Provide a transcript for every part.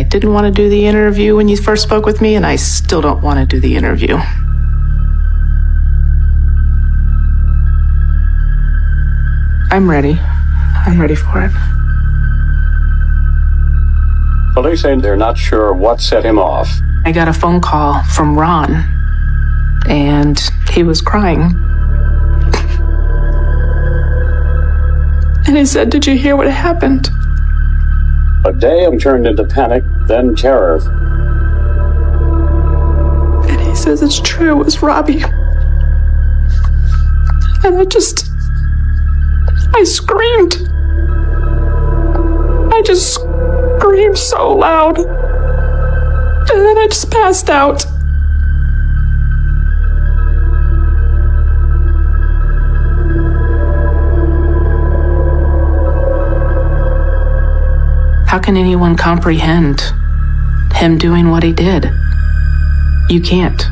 I didn't want to do the interview when you first spoke with me, and I still don't want to do the interview. I'm ready. I'm ready for it. Police say they're not sure what set him off. I got a phone call from Ron, and he was crying. And he said, "Did you hear what happened?" A day turned into panic, then terror. And he says it's true, it was Robbie. And I screamed. I just screamed so loud. And then I just passed out. How can anyone comprehend him doing what he did? You can't.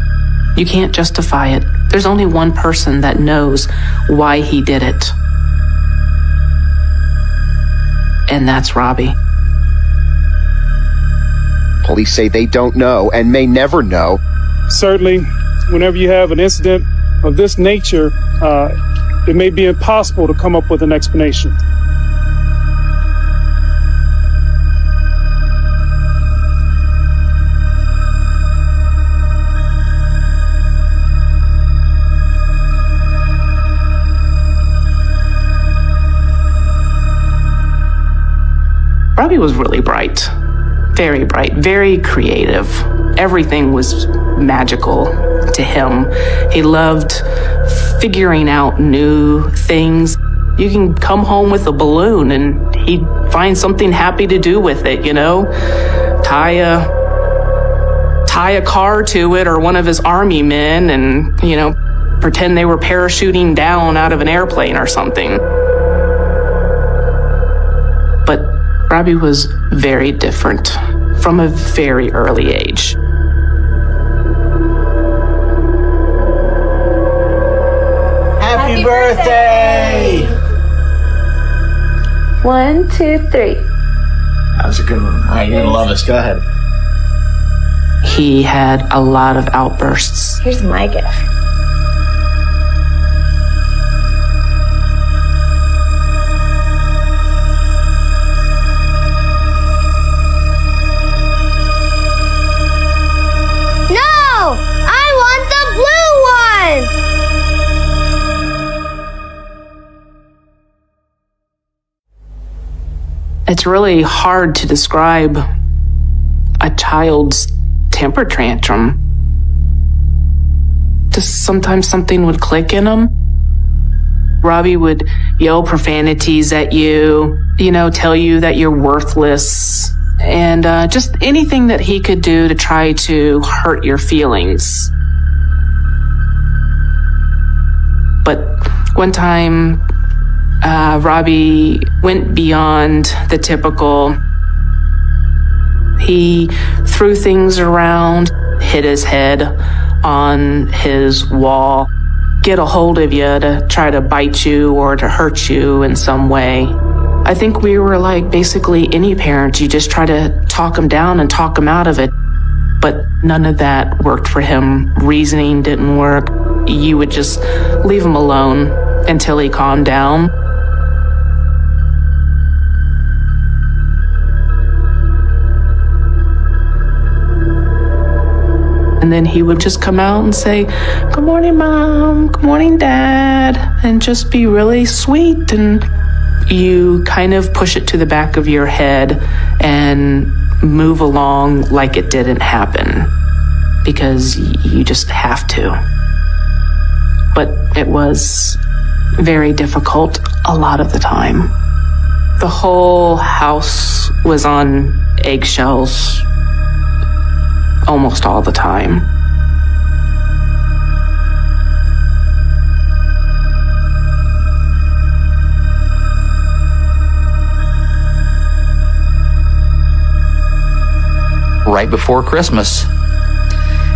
You can't justify it. There's only one person that knows why he did it. And that's Robbie. Police say they don't know and may never know. Certainly, whenever you have an incident of this nature, it may be impossible to come up with an explanation. Robbie was really bright, very creative. Everything was magical to him. He loved figuring out new things. You can come home with a balloon and he'd find something happy to do with it, you know? Tie a car to it, or one of his army men, and, you know, pretend they were parachuting down out of an airplane or something. But Robbie was very different from a very early age. Happy birthday! 1, 2, 3. That was a good one. All right, you're gonna love us. Go ahead. He had a lot of outbursts. Here's my gift. It's really hard to describe a child's temper tantrum. Just sometimes something would click in him. Robbie would yell profanities at you, you know, tell you that you're worthless, and just anything that he could do to try to hurt your feelings. But one time, Robbie went beyond the typical. He threw things around, hit his head on his wall, get a hold of you to try to bite you or to hurt you in some way. I think we were like basically any parent. You just try to talk him down and talk him out of it. But none of that worked for him. Reasoning didn't work. You would just leave him alone until he calmed down. And then he would just come out and say, "Good morning, Mom. Good morning, Dad," and just be really sweet. And you kind of push it to the back of your head and move along like it didn't happen, because you just have to. But it was very difficult a lot of the time. The whole house was on eggshells almost all the time. Right before Christmas,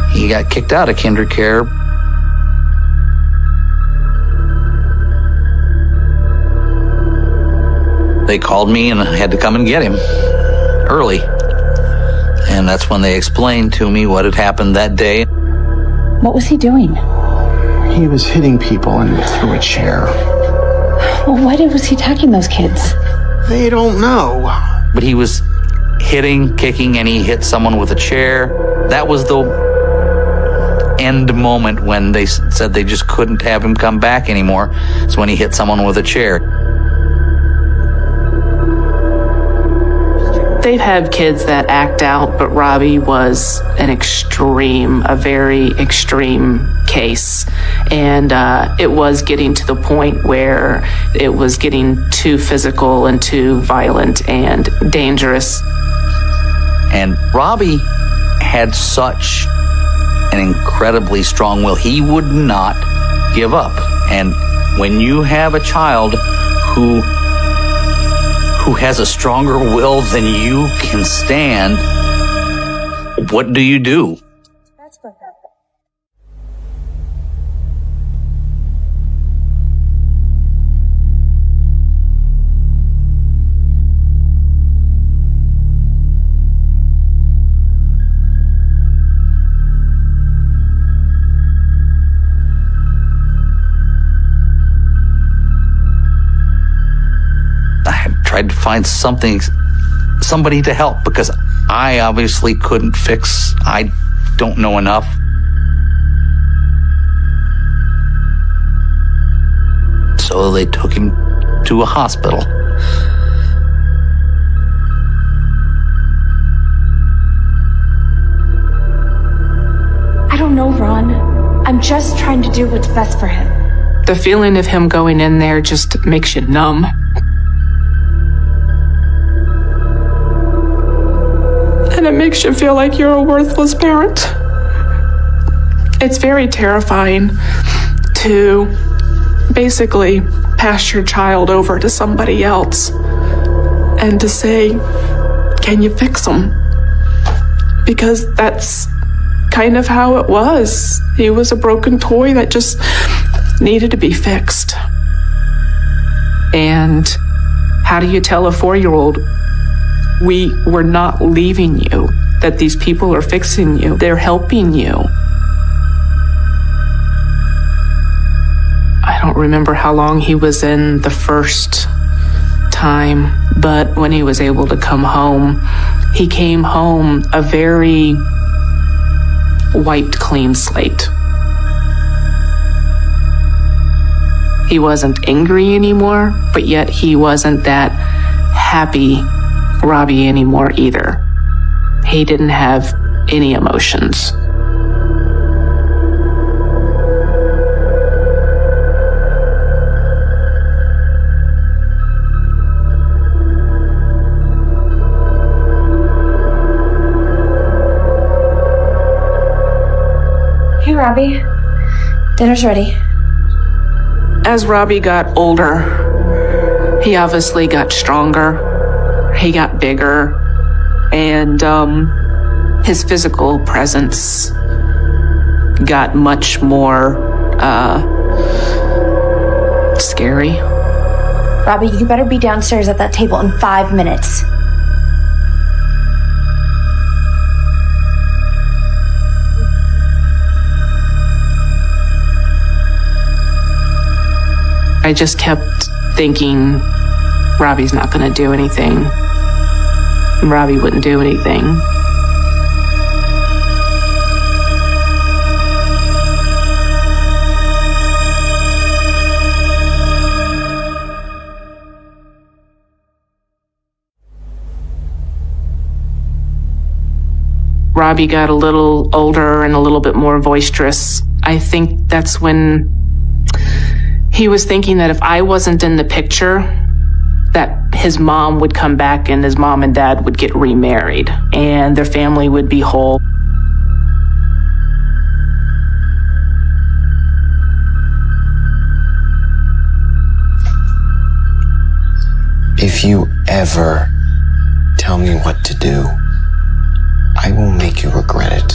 he got kicked out of kinder care. They called me and I had to come and get him early. And that's when they explained to me what had happened that day. What was he doing? He was hitting people and threw a chair. Well, why was he attacking those kids? They don't know. But he was hitting, kicking, and he hit someone with a chair. That was the end moment when they said they just couldn't have him come back anymore. It's when he hit someone with a chair. They've had kids that act out, but Robbie was a very extreme case. And it was getting to the point where it was getting too physical and too violent and dangerous. And Robbie had such an incredibly strong will. He would not give up. And when you have a child who has a stronger will than you can stand, what do you do? Tried to find somebody to help, because I obviously couldn't fix. I don't know enough. So they took him to a hospital. I don't know, Ron. I'm just trying to do what's best for him. The feeling of him going in there just makes you numb. And it makes you feel like you're a worthless parent. It's very terrifying to basically pass your child over to somebody else and to say, can you fix him? Because that's kind of how it was. He was a broken toy that just needed to be fixed. And how do you tell a 4-year-old, we're not leaving you, that these people are fixing you, they're helping you? I don't remember how long he was in the first time, but when he was able to come home, he came home a very wiped clean slate. He wasn't angry anymore, but yet he wasn't that happy Robbie anymore either. He didn't have any emotions. Hey, Robbie. Dinner's ready. As Robbie got older, he obviously got stronger. He got bigger, and his physical presence got much more scary. Robbie, you better be downstairs at that table in 5 minutes. I just kept thinking, Robbie's not going to do anything. Robbie wouldn't do anything. Robbie got a little older and a little bit more boisterous. I think that's when he was thinking that if I wasn't in the picture, that his mom would come back and his mom and dad would get remarried and their family would be whole. If you ever tell me what to do, I will make you regret it.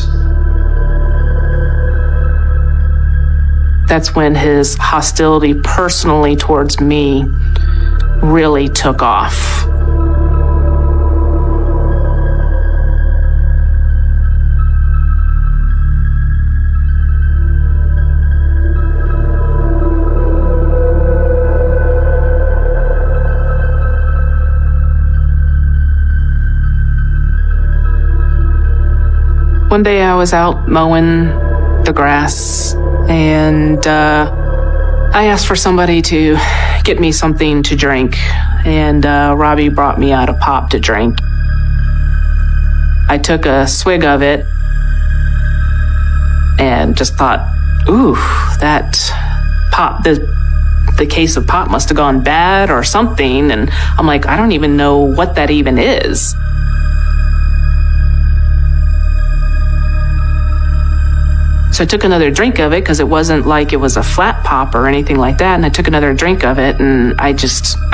That's when his hostility personally towards me really took off. was out mowing the grass, and I asked for somebody to get me something to drink, and Robbie brought me out a pop to drink. I took a swig of it and just thought, ooh, that pop, the case of pop must have gone bad or something. And I'm like, I don't even know what that even is. So I took another drink of it because it wasn't like it was a flat pop or anything like that. And I took another drink of it, and I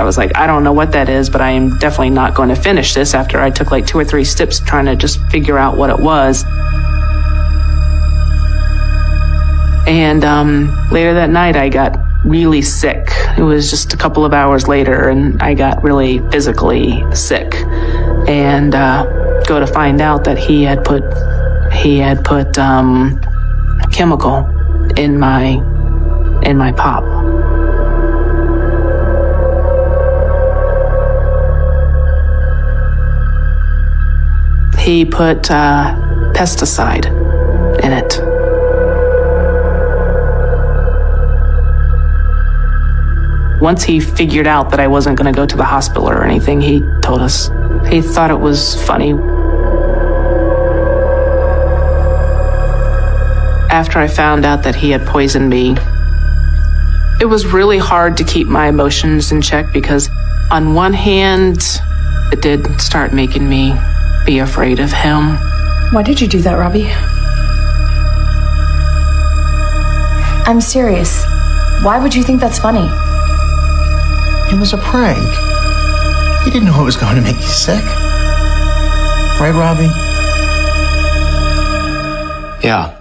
was like, I don't know what that is, but I am definitely not going to finish this after I took like 2 or 3 sips trying to just figure out what it was. And later that night, I got really sick. It was just a couple of hours later, and I got really physically sick. And go to find out that he had put chemical in my pop. He put pesticide in it. Once he figured out that I wasn't going to go to the hospital or anything, he told us. He thought it was funny. After I found out that he had poisoned me, it was really hard to keep my emotions in check because on one hand, it did start making me be afraid of him. Why did you do that, Robbie? I'm serious. Why would you think that's funny? It was a prank. He didn't know it was going to make you sick. Right, Robbie? Yeah.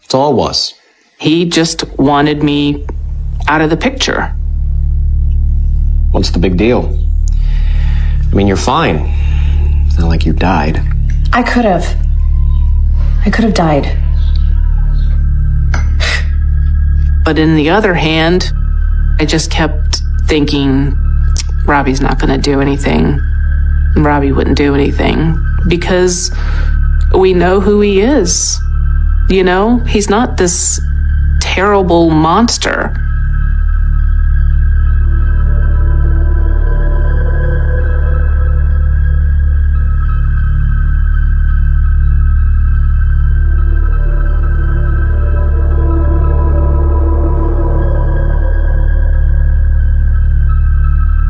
That's all it was. He just wanted me out of the picture. What's the big deal? I mean, you're fine. It's not like you died. I could have died. But in the other hand, I just kept thinking, Robbie's not going to do anything. Robbie wouldn't do anything because we know who he is. You know, he's not this terrible monster.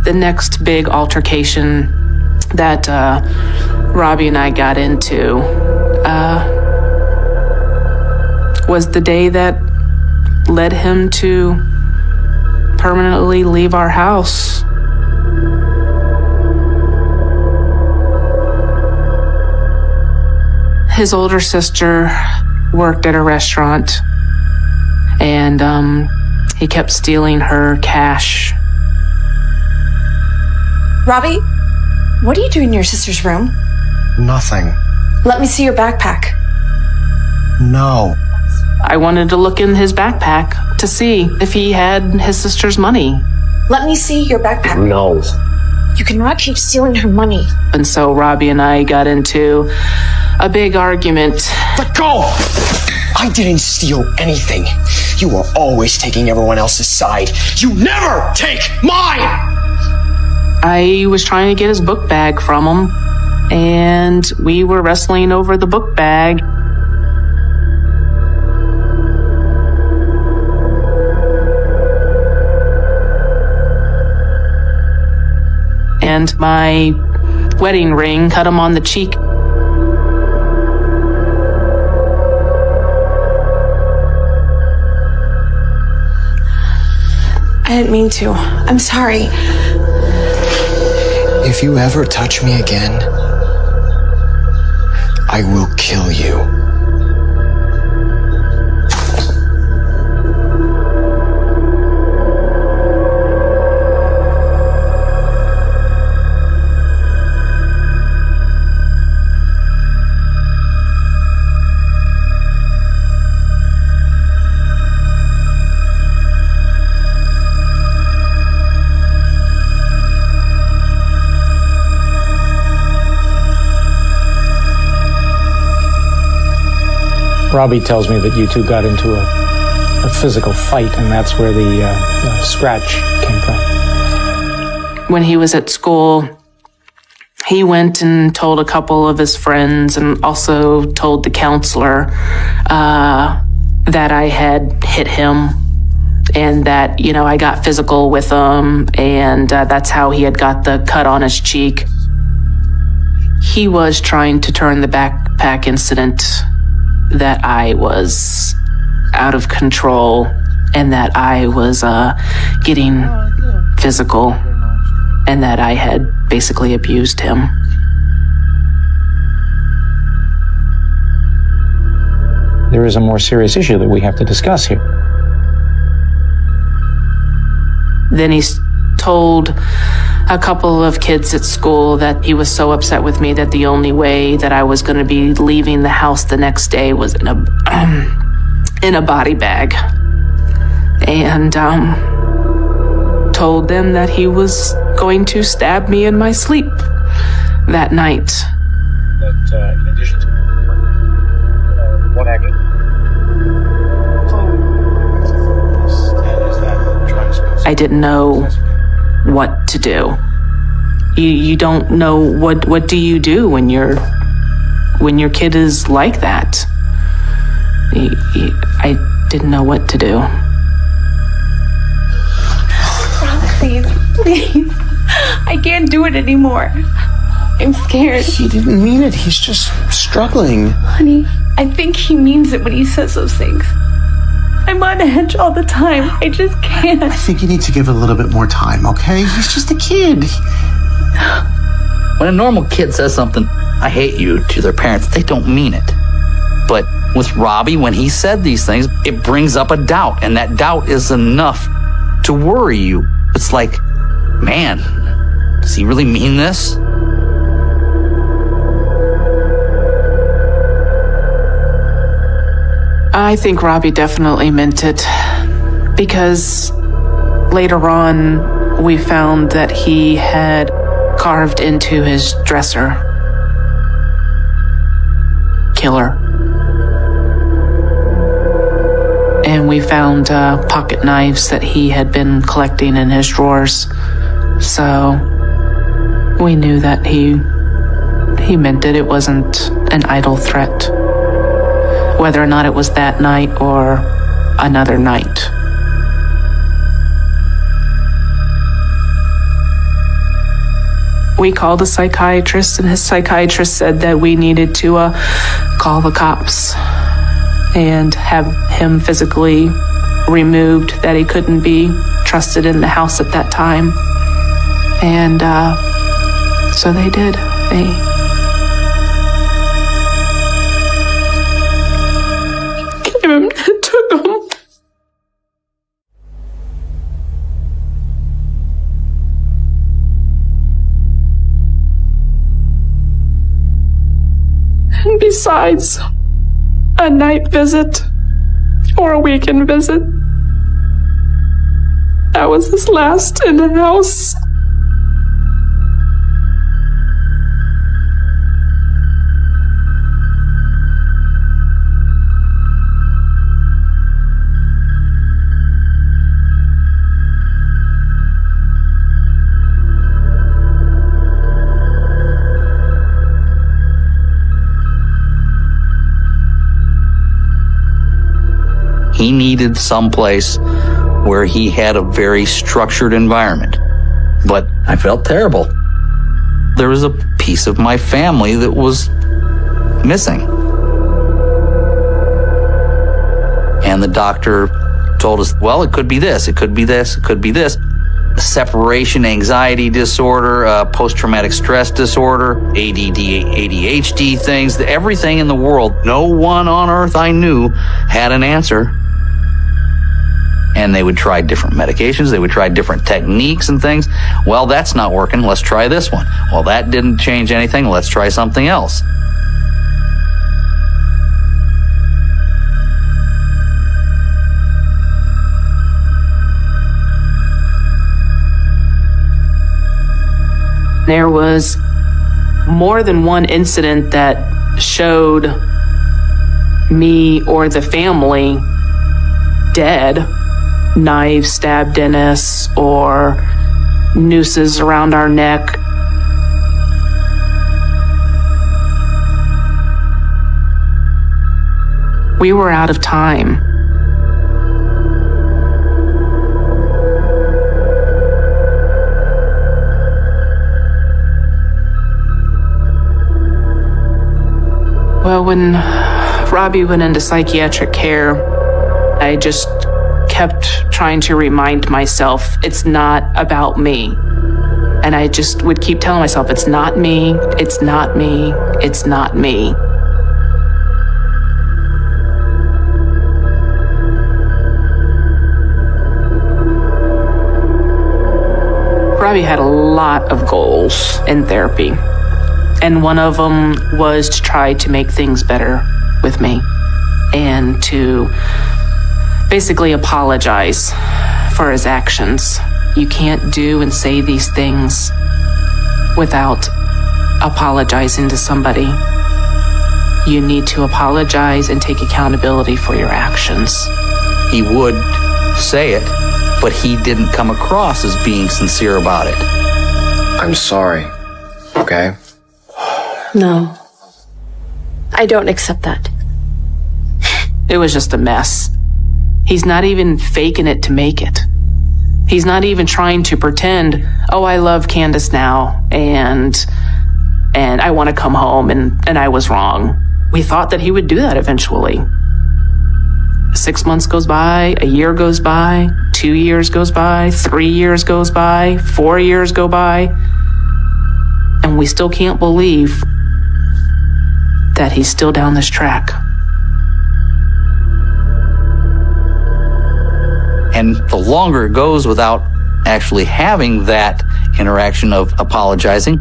The next big altercation that Robbie and I got into was the day that led him to permanently leave our house. His older sister worked at a restaurant, and he kept stealing her cash. Robbie, what are you doing in your sister's room? Nothing. Let me see your backpack. No. I wanted to look in his backpack to see if he had his sister's money. Let me see your backpack. No. You cannot keep stealing her money. And so Robbie and I got into a big argument. Let go! I didn't steal anything. You are always taking everyone else's side. You never take mine! I was trying to get his book bag from him, and we were wrestling over the book bag. And my wedding ring cut him on the cheek. I didn't mean to. I'm sorry. If you ever touch me again, I will kill you. Robbie tells me that you two got into a physical fight, and that's where the scratch came from. When he was at school, he went and told a couple of his friends and also told the counselor that I had hit him and that, I got physical with him, and that's how he had got the cut on his cheek. He was trying to turn the backpack incident that I was out of control and that I was getting physical and that I had basically abused him. There is a more serious issue that we have to discuss here. Then he told a couple of kids at school that he was so upset with me that the only way that I was going to be leaving the house the next day was in a body bag. And told them that he was going to stab me in my sleep that night. That in addition to what happened? I didn't know what to do. You don't know what do you do when your kid is like that. I didn't know what to do. Please. I can't do it anymore. I'm scared. He didn't mean it. He's just struggling. Honey, I think he means it when he says those things. I'm on edge all the time. I just can't. I think you need to give it a little bit more time, okay? He's just a kid. When a normal kid says something, I hate you, to their parents, they don't mean it. But with Robbie, when he said these things, it brings up a doubt, and that doubt is enough to worry you. It's like, man, does he really mean this? I think Robbie definitely meant it, because later on we found that he had carved into his dresser, killer. And we found pocket knives that he had been collecting in his drawers. So we knew that he meant it. It wasn't an idle threat, whether or not it was that night or another night. We called a psychiatrist, and his psychiatrist said that we needed to call the cops and have him physically removed, that he couldn't be trusted in the house at that time. And so they did. They came and took him. And besides a night visit or a weekend visit, that was his last in the house. He needed someplace where he had a very structured environment. But I felt terrible. There was a piece of my family that was missing. And the doctor told us, well, it could be this, it could be this, it could be this. Separation anxiety disorder, post-traumatic stress disorder, ADD, ADHD things, everything in the world. No one on earth I knew had an answer. And they would try different medications. They would try different techniques and things. Well, that's not working. Let's try this one. Well, that didn't change anything. Let's try something else. There was more than one incident that showed me or the family dead, knives stabbed in us or nooses around our neck. We were out of time. Well, when Robbie went into psychiatric care, I just kept trying to remind myself, it's not about me. And I just would keep telling myself, it's not me, it's not me, it's not me. Robbie had a lot of goals in therapy. And one of them was to try to make things better with me and to basically apologize for his actions. You can't do and say these things without apologizing to somebody. You need to apologize and take accountability for your actions. He would say it, but he didn't come across as being sincere about it. I'm sorry, okay? No. I don't accept that. It was just a mess. He's not even faking it to make it. He's not even trying to pretend, oh, I love Candace now, and I want to come home, and I was wrong. We thought that he would do that eventually. 6 months goes by, a year goes by, 2 years goes by, 3 years goes by, 4 years go by, and we still can't believe that he's still down this track. And the longer it goes without actually having that interaction of apologizing,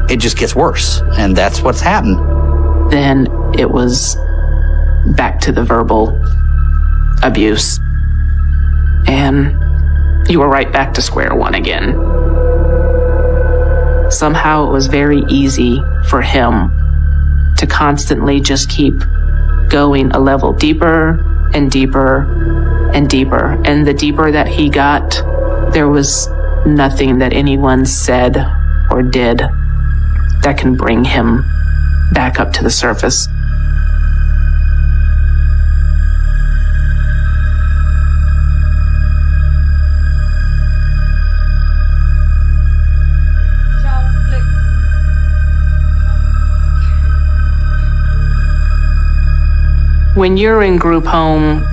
it just gets worse. And that's what's happened. Then it was back to the verbal abuse. And you were right back to square one again. Somehow it was very easy for him to constantly just keep going a level deeper and deeper and deeper. And the deeper that he got, there was nothing that anyone said or did that can bring him back up to the surface. When you're in group home,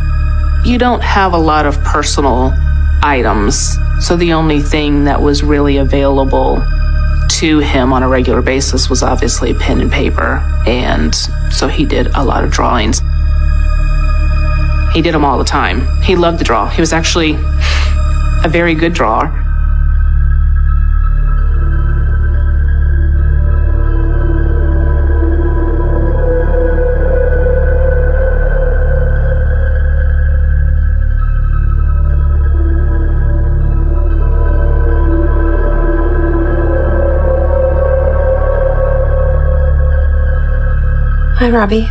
you don't have a lot of personal items. So the only thing that was really available to him on a regular basis was obviously pen and paper. And so he did a lot of drawings. He did them all the time. He loved to draw. He was actually a very good drawer. Hi, Robbie.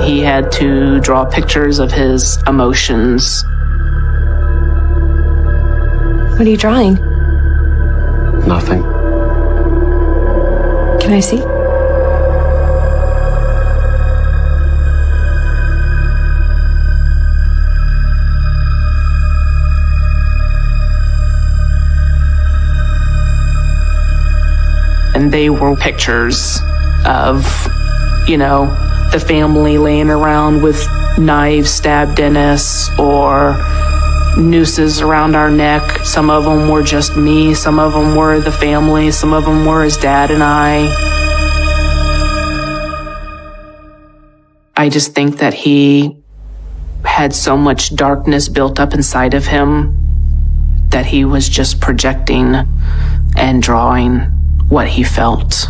He had to draw pictures of his emotions. What are you drawing? Nothing. Can I see? And they were pictures of, the family laying around with knives stabbed in us or nooses around our neck. Some of them were just me. Some of them were the family. Some of them were his dad and I. I just think that he had so much darkness built up inside of him that he was just projecting and drawing what he felt.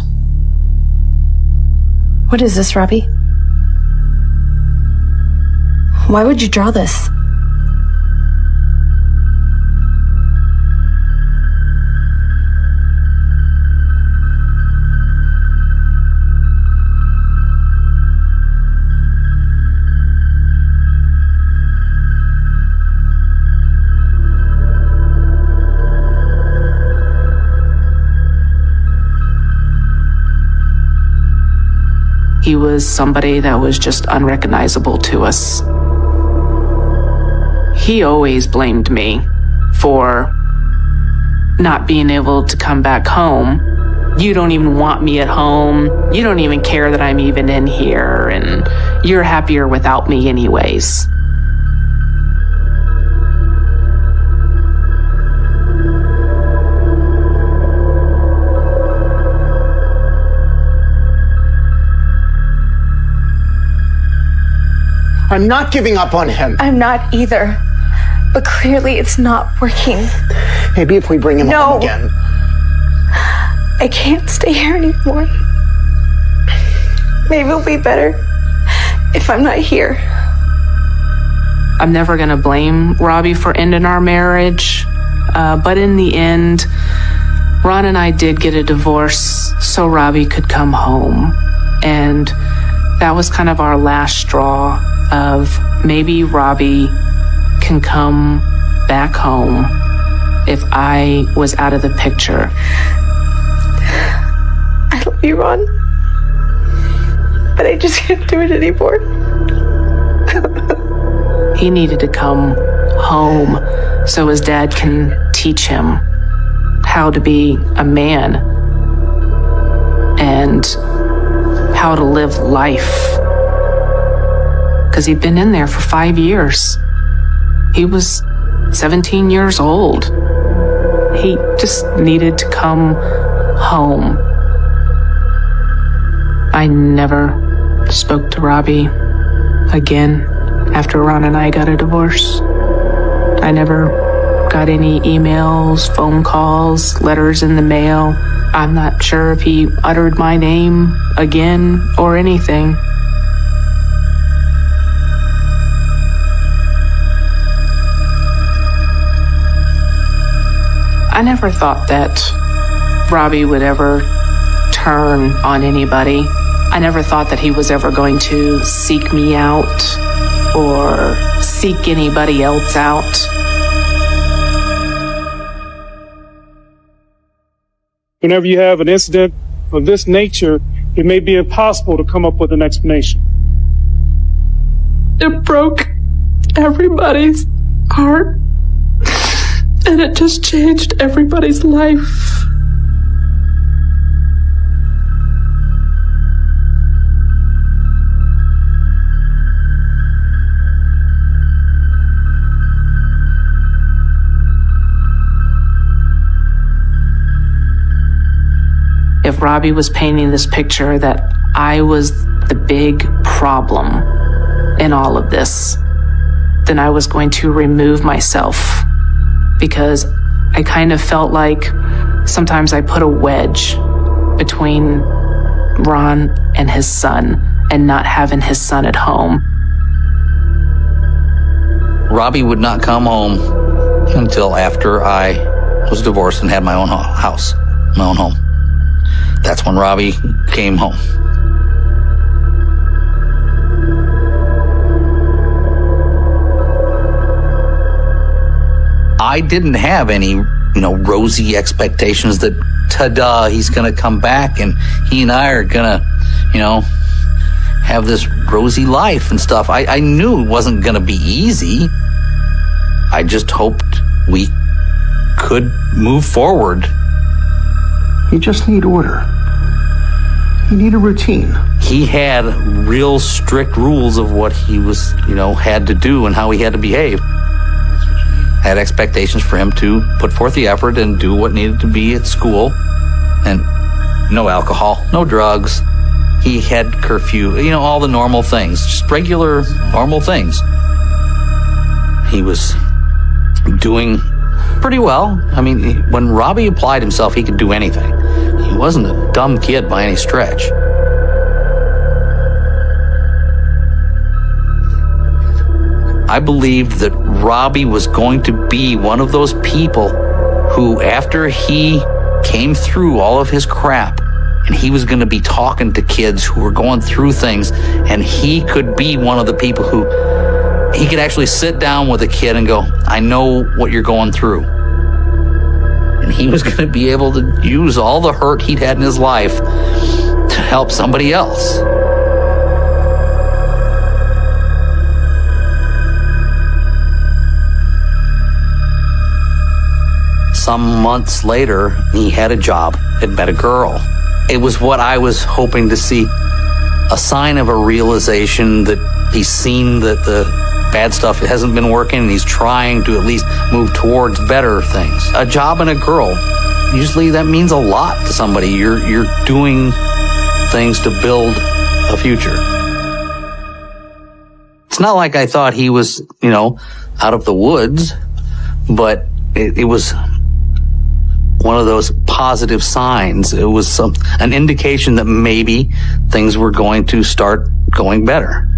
What is this, Robbie? Why would you draw this? He was somebody that was just unrecognizable to us. He always blamed me for not being able to come back home. You don't even want me at home. You don't even care that I'm even in here, and you're happier without me anyways. I'm not giving up on him. I'm not either. But clearly it's not working. Maybe if we bring him home again. I can't stay here anymore. Maybe it'll be better if I'm not here. I'm never going to blame Robbie for ending our marriage. But in the end, Ron and I did get a divorce so Robbie could come home. And that was kind of our last straw of maybe Robbie can come back home if I was out of the picture. I love you, Ron. But I just can't do it anymore. He needed to come home so his dad can teach him how to be a man and how to live life. Because he'd been in there for 5 years. He was 17 years old. He just needed to come home. I never spoke to Robbie again after Ron and I got a divorce. I never got any emails, phone calls, letters in the mail. I'm not sure if he uttered my name again or anything. I never thought that Robbie would ever turn on anybody. I never thought that he was ever going to seek me out or seek anybody else out. Whenever you have an incident of this nature, it may be impossible to come up with an explanation. It broke everybody's heart. And it just changed everybody's life. If Robbie was painting this picture that I was the big problem in all of this, then I was going to remove myself. Because I kind of felt like sometimes I put a wedge between Ron and his son and not having his son at home. Robbie would not come home until after I was divorced and had my own house, my own home. That's when Robbie came home. I didn't have any, rosy expectations that, ta-da, he's going to come back and he and I are going to, have this rosy life and stuff. I knew it wasn't going to be easy. I just hoped we could move forward. You just need order. You need a routine. He had real strict rules of what he was, had to do and how he had to behave. Had expectations for him to put forth the effort and do what needed to be at school. And no alcohol, no drugs. He had curfew, all the normal things, just regular, normal things. He was doing pretty well. I mean, when Robbie applied himself, he could do anything. He wasn't a dumb kid by any stretch. I believed that Robbie was going to be one of those people who, after he came through all of his crap, and he was going to be talking to kids who were going through things, and he could be one of the people who he could actually sit down with a kid and go, I know what you're going through. And he was going to be able to use all the hurt he'd had in his life to help somebody else. some months later, he had a job, had met a girl. It was what I was hoping to see, a sign of a realization that he's seen that the bad stuff hasn't been working and he's trying to at least move towards better things. A job and a girl, usually that means a lot to somebody. You're doing things to build a future. It's not like I thought he was, out of the woods, but it was one of those positive signs. It was an indication that maybe things were going to start going better.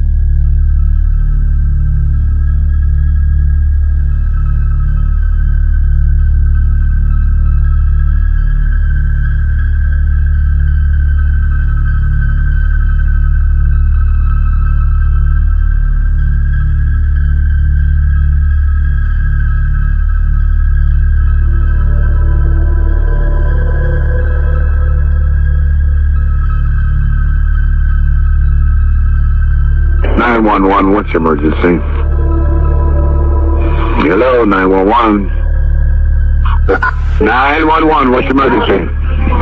What's your emergency? Hello, 911. 911, what's your emergency?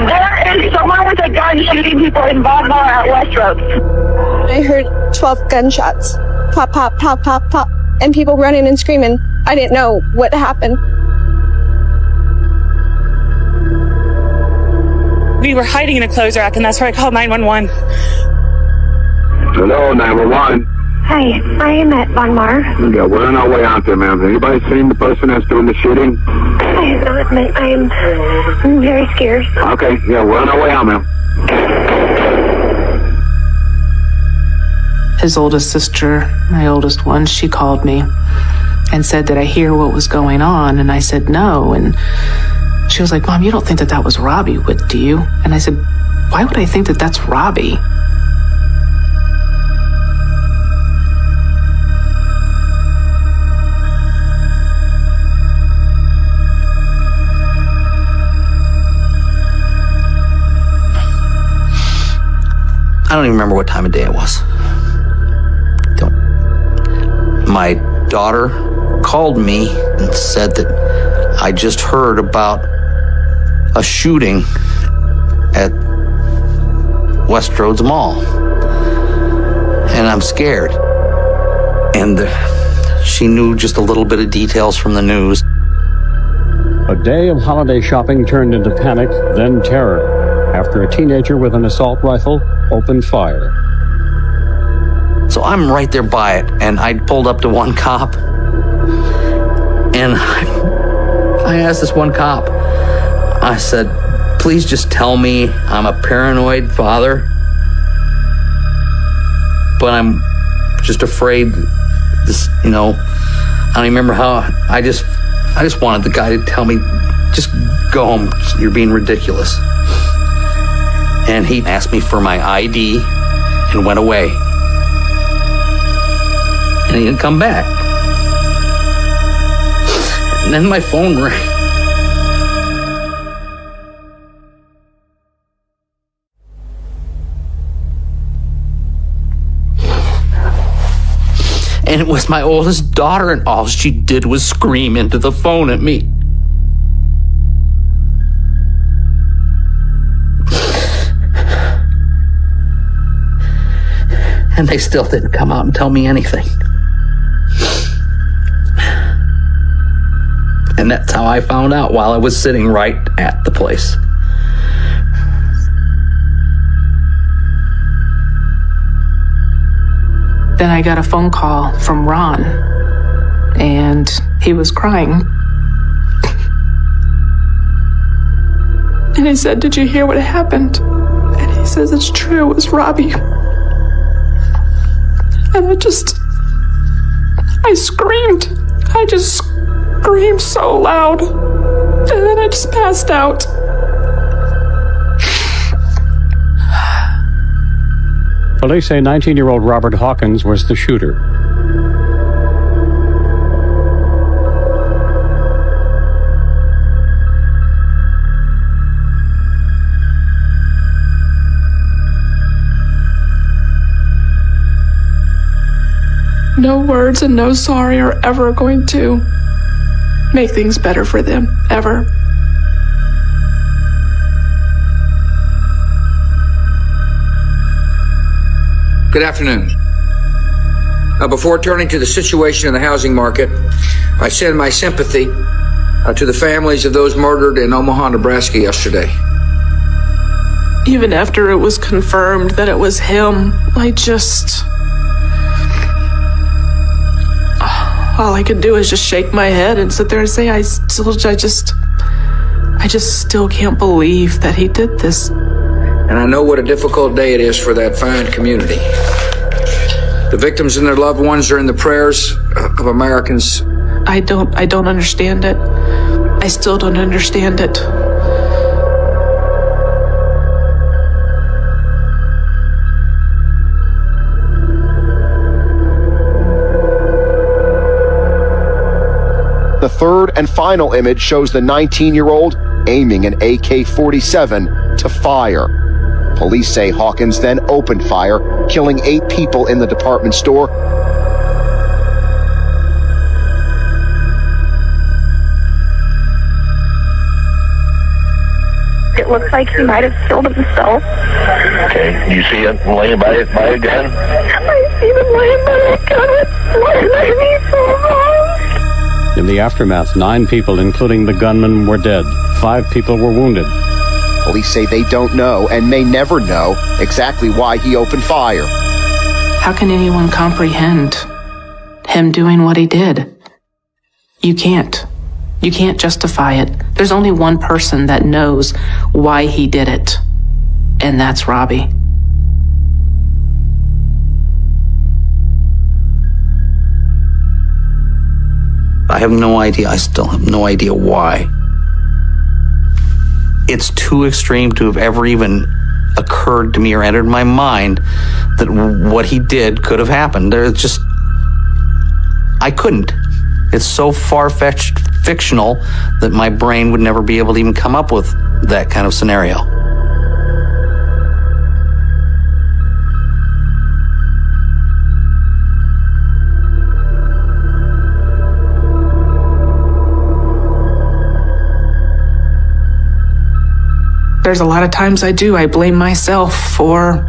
There is someone with a gun shooting people in Baltimore at Westroads. I heard 12 gunshots. Pop, pop, pop, pop, pop. And people running and screaming. I didn't know what happened. We were hiding in a clothes rack, and that's where I called 911. Hello, 911. Hi, I am at Von Mar. Yeah, we're on our way out there, ma'am. Has anybody seen the person that's doing the shooting? I have not, I'm very scared. Okay, yeah, we're on our way out, ma'am. His oldest sister, my oldest one, she called me and said, did I hear what was going on? And I said, no. And she was like, Mom, you don't think that was Robbie, do you? And I said, why would I think that that's Robbie? I don't even remember what time of day it was. My daughter called me and said that I just heard about a shooting at Westroads Mall. And I'm scared. And she knew just a little bit of details from the news. A day of holiday shopping turned into panic, then terror, after a teenager with an assault rifle opened fire. So I'm right there by it, and I pulled up to one cop, and I asked this one cop, I said, please just tell me I'm a paranoid father, but I'm just afraid this, I don't remember how, I just wanted the guy to tell me, just go home, you're being ridiculous. And he asked me for my ID and went away. And he didn't come back. And then my phone rang. And it was my oldest daughter, and all she did was scream into the phone at me. And they still didn't come out and tell me anything. And that's how I found out, while I was sitting right at the place. Then I got a phone call from Ron, and he was crying. And he said, did you hear what happened? And he says, it's true, it was Robbie. And I screamed. I just screamed so loud. And then I just passed out. Police say 19-year-old Robert Hawkins was the shooter. No words and no sorry are ever going to make things better for them, ever. Good afternoon. Before turning to the situation in the housing market, I send my sympathy to the families of those murdered in Omaha, Nebraska yesterday. Even after it was confirmed that it was him, all I could do is just shake my head and sit there and say, I just still can't believe that he did this. And I know what a difficult day it is for that fine community. The victims and their loved ones are in the prayers of Americans. I don't understand it. I still don't understand it. The third and final image shows the 19-year-old aiming an AK-47 to fire. Police say Hawkins then opened fire, killing 8 people in the department store. It looks like he might have killed himself. Okay, you see him laying by a gun? I see him laying by a gun with blood underneath so long. In the aftermath, 9 people, including the gunman, were dead. 5 people were wounded. Police say they don't know and may never know exactly why he opened fire. How can anyone comprehend him doing what he did? You can't. You can't justify it. There's only one person that knows why he did it, and that's Robbie. I have no idea. I still have no idea why. It's too extreme to have ever even occurred to me or entered my mind that what he did could have happened. I couldn't. It's so far-fetched fictional that my brain would never be able to even come up with that kind of scenario. There's a lot of times I blame myself for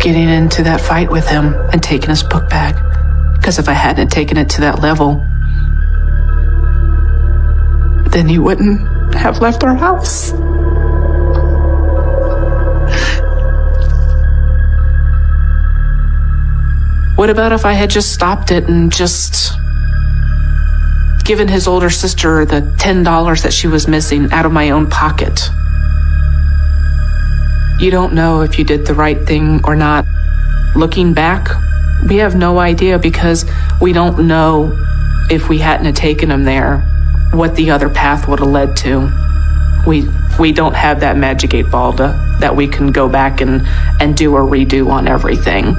getting into that fight with him and taking his book bag. Because if I hadn't taken it to that level, then he wouldn't have left our house. What about if I had just stopped it and just given his older sister the $10 that she was missing out of my own pocket? You don't know if you did the right thing or not. Looking back, we have no idea because we don't know if we hadn't have taken him there, what the other path would have led to. We don't have that magic 8 ball that we can go back and do a redo on everything.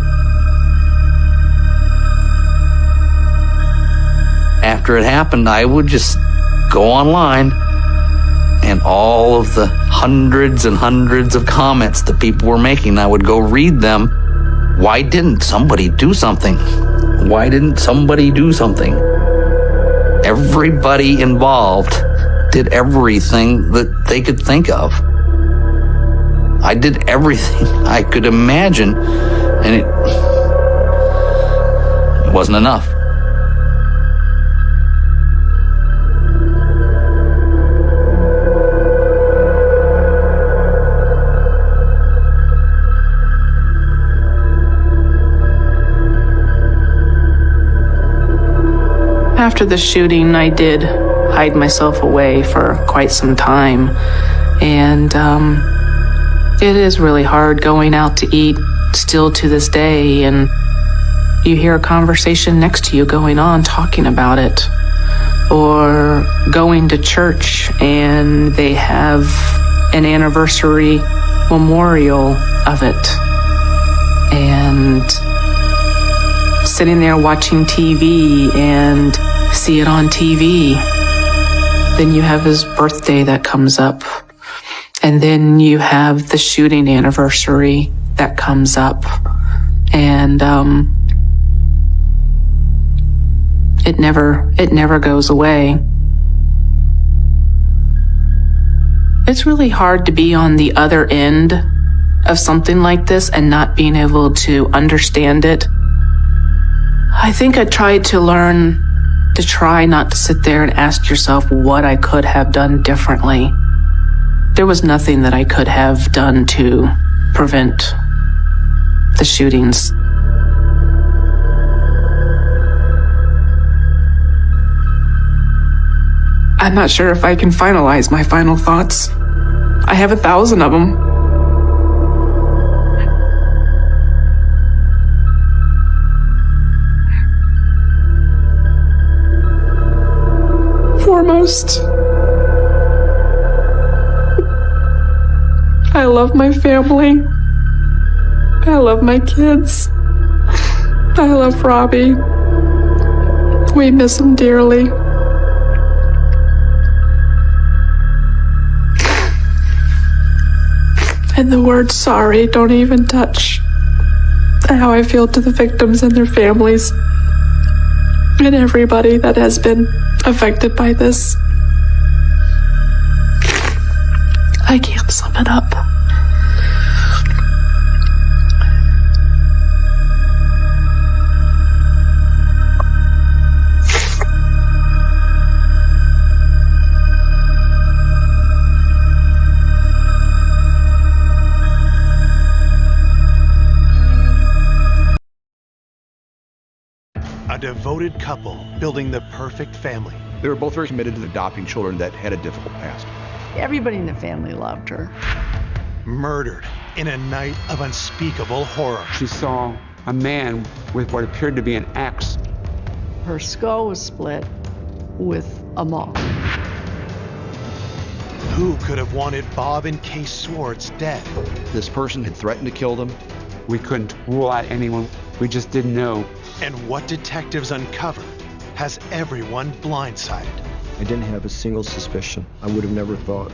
After it happened, I would just go online and all of the hundreds and hundreds of comments that people were making, I would go read them. Why didn't somebody do something? Why didn't somebody do something? Everybody involved did everything that they could think of. I did everything I could imagine, and it wasn't enough. After the shooting, I did hide myself away for quite some time. And it is really hard going out to eat still to this day. And you hear a conversation next to you going on talking about it. Or going to church and they have an anniversary memorial of it. And sitting there watching TV and see it on TV. Then you have his birthday that comes up. And then you have the shooting anniversary that comes up. And it never goes away. It's really hard to be on the other end of something like this and not being able to understand it. I think I tried to learn to try not to sit there and ask yourself what I could have done differently. There was nothing that I could have done to prevent the shootings. I'm not sure if I can finalize my final thoughts. I have 1,000 of them. Foremost, I love my family. I love my kids. I love Robbie. We miss him dearly. And the word sorry don't even touch how I feel to the victims and their families and everybody that has been affected by this. I can't sum it up. A devoted couple building the perfect family. They were both very committed to adopting children that had a difficult past. Everybody in the family loved her. Murdered in a night of unspeakable horror. She saw a man with what appeared to be an axe. Her skull was split with a maul. Who could have wanted Bob and Kay Swartz dead? This person had threatened to kill them. We couldn't rule out anyone. We just didn't know. And what detectives uncover has everyone blindsided. I didn't have a single suspicion. I would have never thought.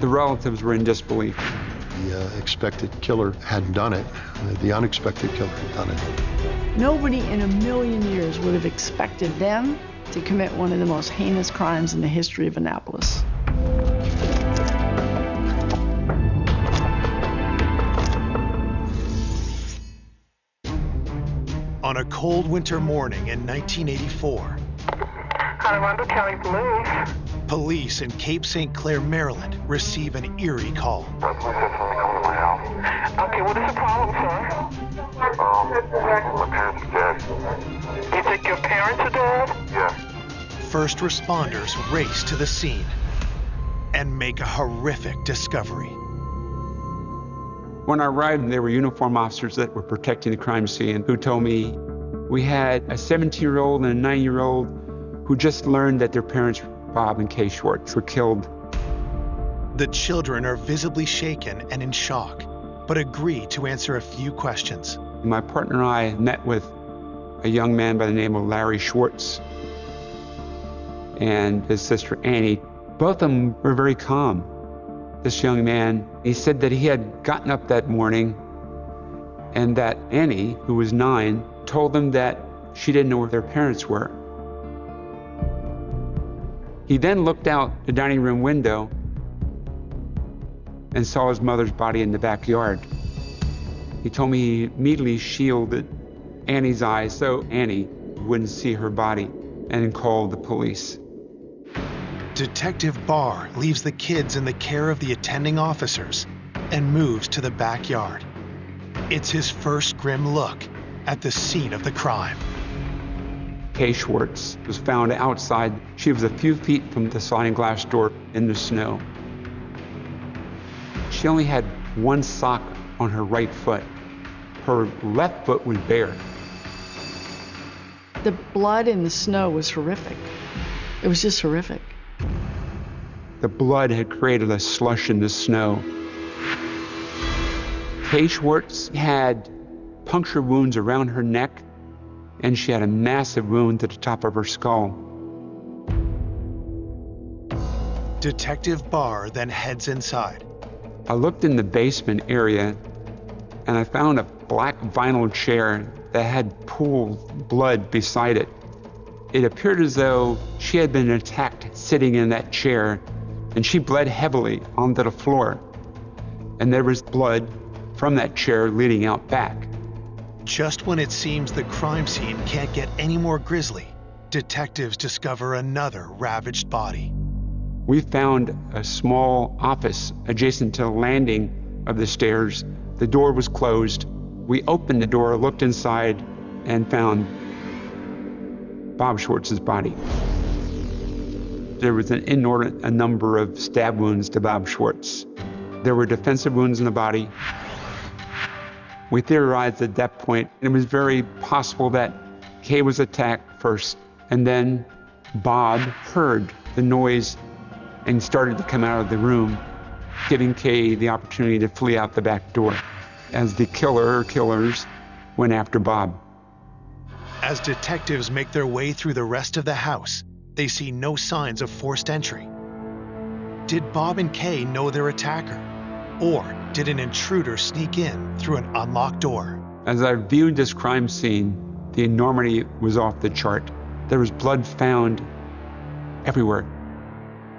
The relatives were in disbelief. The expected killer hadn't done it. The unexpected killer had done it. Nobody in a million years would have expected them to commit one of the most heinous crimes in the history of Annapolis. On a cold winter morning in 1984, Colorado County Police. Police in Cape St. Clair, Maryland, receive an eerie call. Okay, what is the problem, sir? My parents are dead. You think your parents are dead? Yeah. First responders race to the scene and make a horrific discovery. When I arrived, there were uniformed officers that were protecting the crime scene who told me we had a 17-year-old and a 9-year-old who just learned that their parents, Bob and Kay Swartz, were killed. The children are visibly shaken and in shock, but agree to answer a few questions. My partner and I met with a young man by the name of Larry Schwartz and his sister Annie. Both of them were very calm. This young man, he said that he had gotten up that morning and that Annie, who was 9, told them that she didn't know where their parents were. He then looked out the dining room window and saw his mother's body in the backyard. He told me he immediately shielded Annie's eyes so Annie wouldn't see her body and called the police. Detective Barr leaves the kids in the care of the attending officers and moves to the backyard. It's his first grim look at the scene of the crime. Kay Swartz was found outside. She was a few feet from the sliding glass door in the snow. She only had one sock on her right foot. Her left foot was bare. The blood in the snow was horrific. It was just horrific. The blood had created a slush in the snow. Kay Swartz had puncture wounds around her neck, and she had a massive wound to the top of her skull. Detective Barr then heads inside. I looked in the basement area, and I found a black vinyl chair that had pooled blood beside it. It appeared as though she had been attacked sitting in that chair, and she bled heavily onto the floor. And there was blood from that chair leading out back. Just when it seems the crime scene can't get any more grisly, detectives discover another ravaged body. We found a small office adjacent to the landing of the stairs. The door was closed. We opened the door, looked inside, and found Bob Schwartz's body. There was an inordinate number of stab wounds to Bob Schwartz. There were defensive wounds in the body. We theorized at that point it was very possible that Kay was attacked first, and then Bob heard the noise and started to come out of the room, giving Kay the opportunity to flee out the back door as the killer or killers went after Bob. As detectives make their way through the rest of the house, they see no signs of forced entry. Did Bob and Kay know their attacker? Or did an intruder sneak in through an unlocked door? As I viewed this crime scene, the enormity was off the chart. There was blood found everywhere.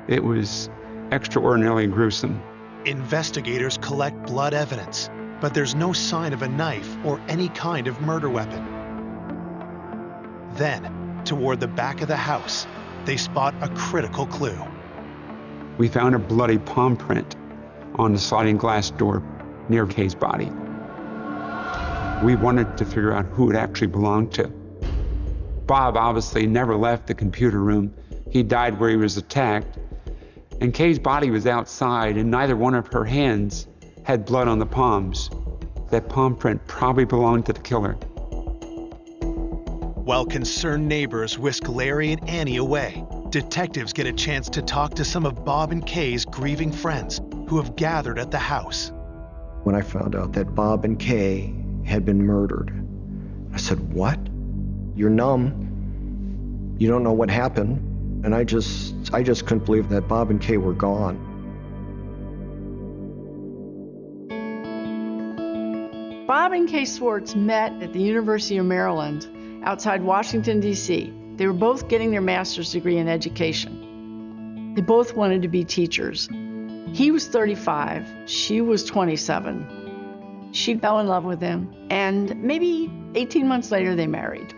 It was extraordinarily gruesome. Investigators collect blood evidence, but there's no sign of a knife or any kind of murder weapon. Then, toward the back of the house, they spot a critical clue. We found a bloody palm print on the sliding glass door near Kay's body. We wanted to figure out who it actually belonged to. Bob obviously never left the computer room. He died where he was attacked. And Kay's body was outside, and neither one of her hands had blood on the palms. That palm print probably belonged to the killer. While concerned neighbors whisk Larry and Annie away, detectives get a chance to talk to some of Bob and Kay's grieving friends who have gathered at the house. When I found out that Bob and Kay had been murdered, I said, "What? You're numb. You don't know what happened." And I just couldn't believe that Bob and Kay were gone. Bob and Kay Schwartz met at the University of Maryland outside Washington, D.C. They were both getting their master's degree in education. They both wanted to be teachers. He was 35, she was 27. She fell in love with him, and maybe 18 months later they married.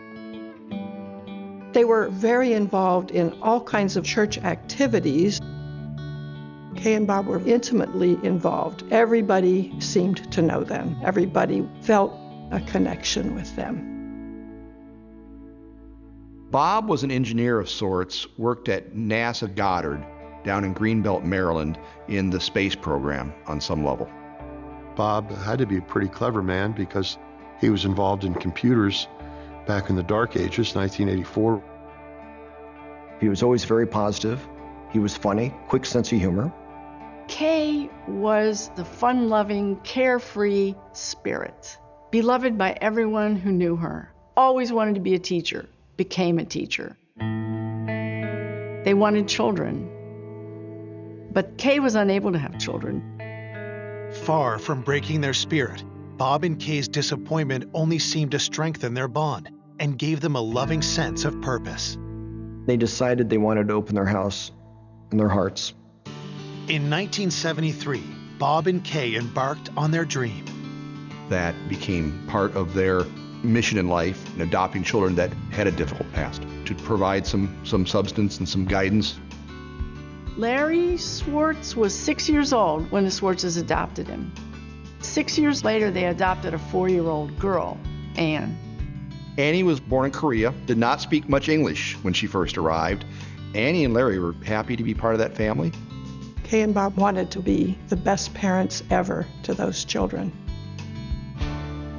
They were very involved in all kinds of church activities. Kay and Bob were intimately involved. Everybody seemed to know them. Everybody felt a connection with them. Bob was an engineer of sorts, worked at NASA Goddard down in Greenbelt, Maryland, in the space program on some level. Bob had to be a pretty clever man because he was involved in computers back in the dark ages, 1984. He was always very positive. He was funny, quick sense of humor. Kay was the fun-loving, carefree spirit, beloved by everyone who knew her. Always wanted to be a teacher, became a teacher. They wanted children, but Kay was unable to have children. Far from breaking their spirit, Bob and Kay's disappointment only seemed to strengthen their bond and gave them a loving sense of purpose. They decided they wanted to open their house and their hearts. In 1973, Bob and Kay embarked on their dream. That became part of their mission in life, in adopting children that had a difficult past, to provide some substance and some guidance. Larry Schwartz was 6 years old when the Schwartzes adopted him. 6 years later, they adopted a 4-year-old girl, Anne. Annie was born in Korea, did not speak much English when she first arrived. Annie and Larry were happy to be part of that family. Kay and Bob wanted to be the best parents ever to those children.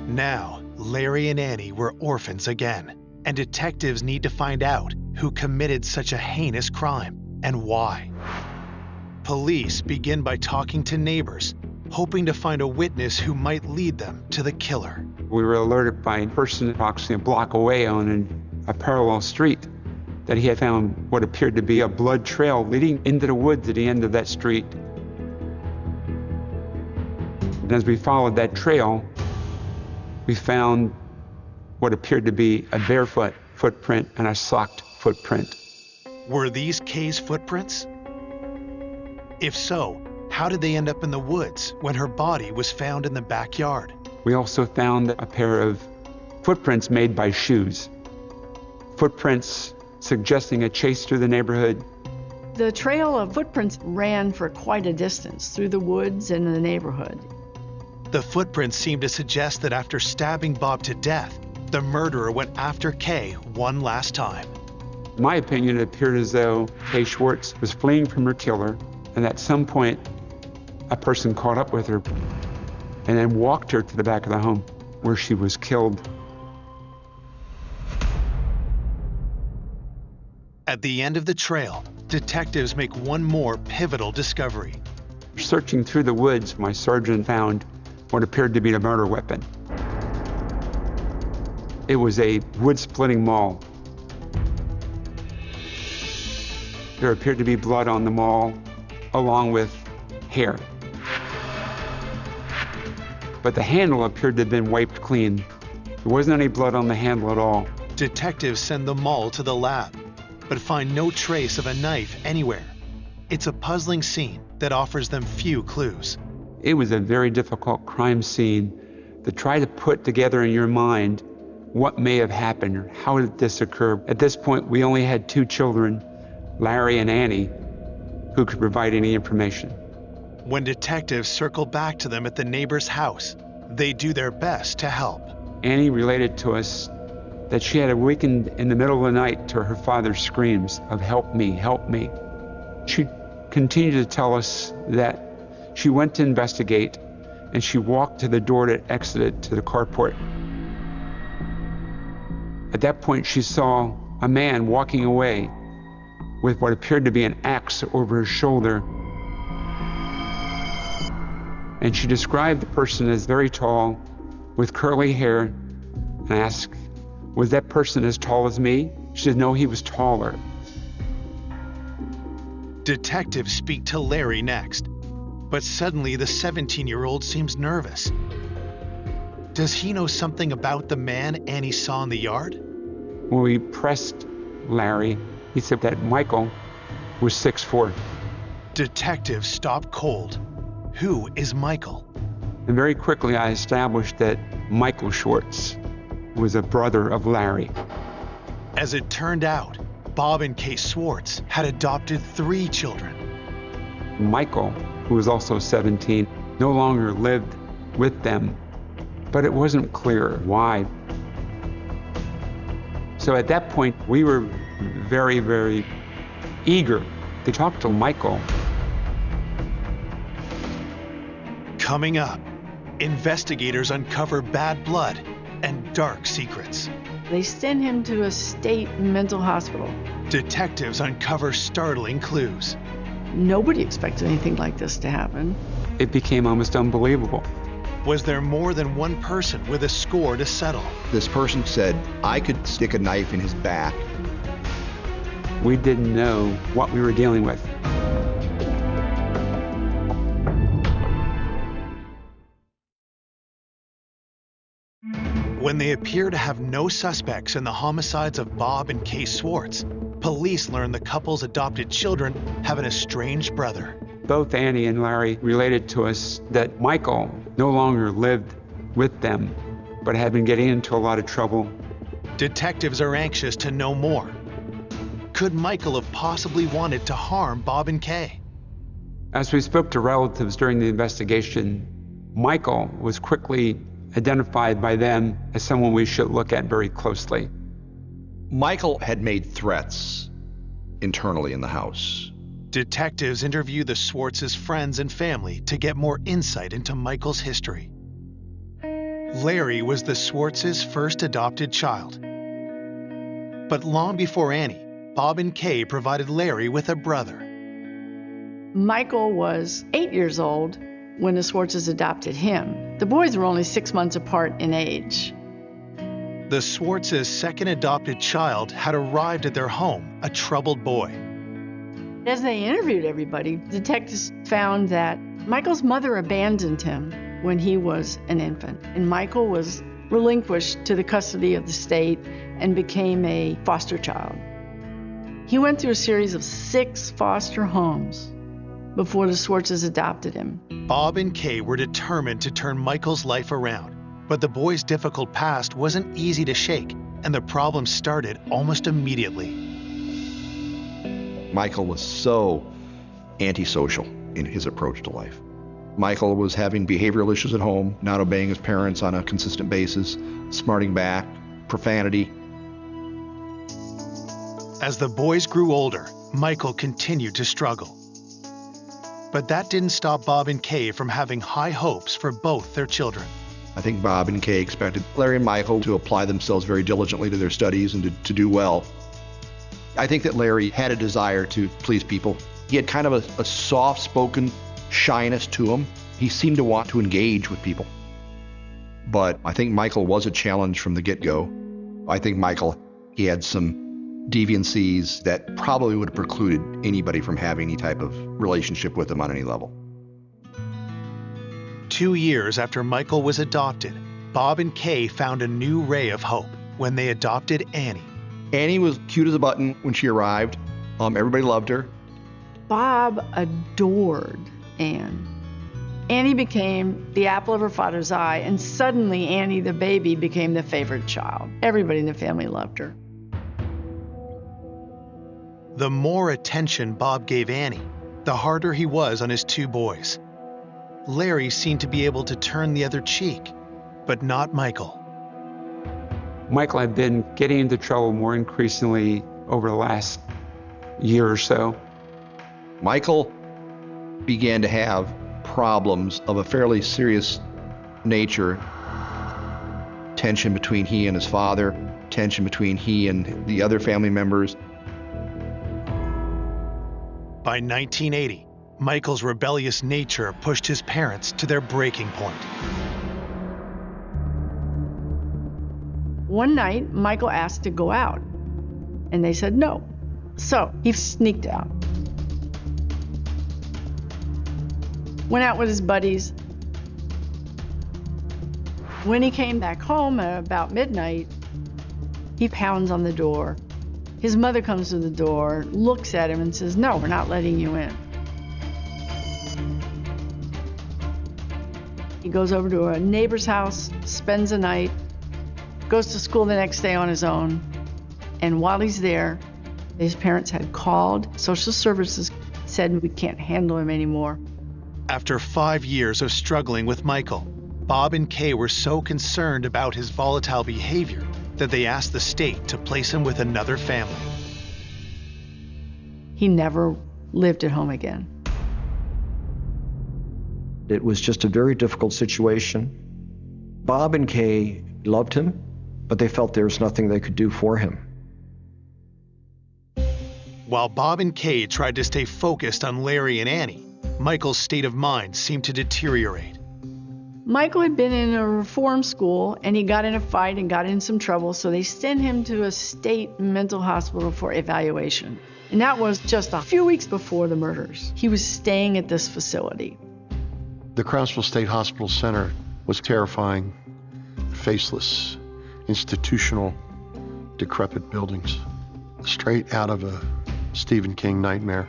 Now, Larry and Annie were orphans again, and detectives need to find out who committed such a heinous crime and why. Police begin by talking to neighbors, hoping to find a witness who might lead them to the killer. We were alerted by a person approximately a block away on a parallel street that he had found what appeared to be a blood trail leading into the woods at the end of that street. And as we followed that trail, we found what appeared to be a barefoot footprint and a socked footprint. Were these Kay's footprints? If so, how did they end up in the woods when her body was found in the backyard? We also found a pair of footprints made by shoes. Footprints suggesting a chase through the neighborhood. The trail of footprints ran for quite a distance through the woods and the neighborhood. The footprints seemed to suggest that after stabbing Bob to death, the murderer went after Kay one last time. In my opinion, it appeared as though Kay Schwartz was fleeing from her killer, and at some point, a person caught up with her and then walked her to the back of the home where she was killed. At the end of the trail, detectives make one more pivotal discovery. Searching through the woods, my sergeant found what appeared to be a murder weapon. It was a wood-splitting maul. There appeared to be blood on the maul, along with hair. But the handle appeared to have been wiped clean. There wasn't any blood on the handle at all. Detectives send the maul to the lab, but find no trace of a knife anywhere. It's a puzzling scene that offers them few clues. It was a very difficult crime scene to try to put together in your mind what may have happened or how did this occur. At this point, we only had 2 children, Larry and Annie, who could provide any information. When detectives circle back to them at the neighbor's house, they do their best to help. Annie related to us that she had awakened in the middle of the night to her father's screams of "help me, help me." She continued to tell us that she went to investigate and she walked to the door that exited to the carport. At that point, she saw a man walking away with what appeared to be an axe over his shoulder. And she described the person as very tall, with curly hair, and asked, "Was that person as tall as me?" She said, "No, he was taller." Detectives speak to Larry next, but suddenly the 17-year-old seems nervous. Does he know something about the man Annie saw in the yard? When we pressed Larry, he said that Michael was 6'4". Detectives stop cold. Who is Michael? And very quickly I established that Michael Schwartz was a brother of Larry. As it turned out, Bob and Kay Schwartz had adopted 3 children. Michael, who was also 17, no longer lived with them, but it wasn't clear why. So at that point, we were very, very eager to talk to Michael. Coming up, investigators uncover bad blood and dark secrets. They send him to a state mental hospital. Detectives uncover startling clues. Nobody expected anything like this to happen. It became almost unbelievable. Was there more than one person with a score to settle? This person said, "I could stick a knife in his back." We didn't know what we were dealing with. When they appear to have no suspects in the homicides of Bob and Kay Schwartz, police learn the couple's adopted children have an estranged brother. Both Annie and Larry related to us that Michael no longer lived with them, but had been getting into a lot of trouble. Detectives are anxious to know more. Could Michael have possibly wanted to harm Bob and Kay? As we spoke to relatives during the investigation, Michael was quickly identified by them as someone we should look at very closely. Michael had made threats internally in the house. Detectives interview the Schwartz's friends and family to get more insight into Michael's history. Larry was the Schwartz's first adopted child. But long before Annie, Bob and Kay provided Larry with a brother. Michael was 8 years old when the Schwartzes adopted him. The boys were only 6 months apart in age. The Schwartz's second adopted child had arrived at their home, a troubled boy. As they interviewed everybody, detectives found that Michael's mother abandoned him when he was an infant, and Michael was relinquished to the custody of the state and became a foster child. He went through a series of 6 foster homes. before the Swartzes adopted him. Bob and Kay were determined to turn Michael's life around, but the boy's difficult past wasn't easy to shake, and the problems started almost immediately. Michael was so antisocial in his approach to life. Michael was having behavioral issues at home, not obeying his parents on a consistent basis, smarting back, profanity. As the boys grew older, Michael continued to struggle. But that didn't stop Bob and Kay from having high hopes for both their children. I think Bob and Kay expected Larry and Michael to apply themselves very diligently to their studies and to do well. I think that Larry had a desire to please people. He had kind of a soft-spoken shyness to him. He seemed to want to engage with people. But I think Michael was a challenge from the get-go. I think Michael, he had some deviancies that probably would have precluded anybody from having any type of relationship with him on any level. 2 years after Michael was adopted, Bob and Kay found a new ray of hope when they adopted Annie. Annie was cute as a button when she arrived. Everybody loved her. Bob adored Anne. Annie became the apple of her father's eye, and suddenly Annie, the baby, became the favorite child. Everybody in the family loved her. The more attention Bob gave Annie, the harder he was on his two boys. Larry seemed to be able to turn the other cheek, but not Michael. Michael had been getting into trouble more increasingly over the last year or so. Michael began to have problems of a fairly serious nature. Tension between he and his father, tension between he and the other family members. By 1980, Michael's rebellious nature pushed his parents to their breaking point. One night, Michael asked to go out, and they said no. So he sneaked out. Went out with his buddies. When he came back home at about midnight, he pounds on the door. His mother comes to the door, looks at him and says, "No, we're not letting you in." He goes over to a neighbor's house, spends the night, goes to school the next day on his own. And while he's there, his parents had called. Social services said, "We can't handle him anymore." After 5 years of struggling with Michael, Bob and Kay were so concerned about his volatile behavior that they asked the state to place him with another family. He never lived at home again. It was just a very difficult situation. Bob and Kay loved him, but they felt there was nothing they could do for him. While Bob and Kay tried to stay focused on Larry and Annie, Michael's state of mind seemed to deteriorate. Michael had been in a reform school, and he got in a fight and got in some trouble, so they sent him to a state mental hospital for evaluation. And that was just a few weeks before the murders. He was staying at this facility. The Crownsville State Hospital Center was terrifying, faceless, institutional, decrepit buildings, straight out of a Stephen King nightmare.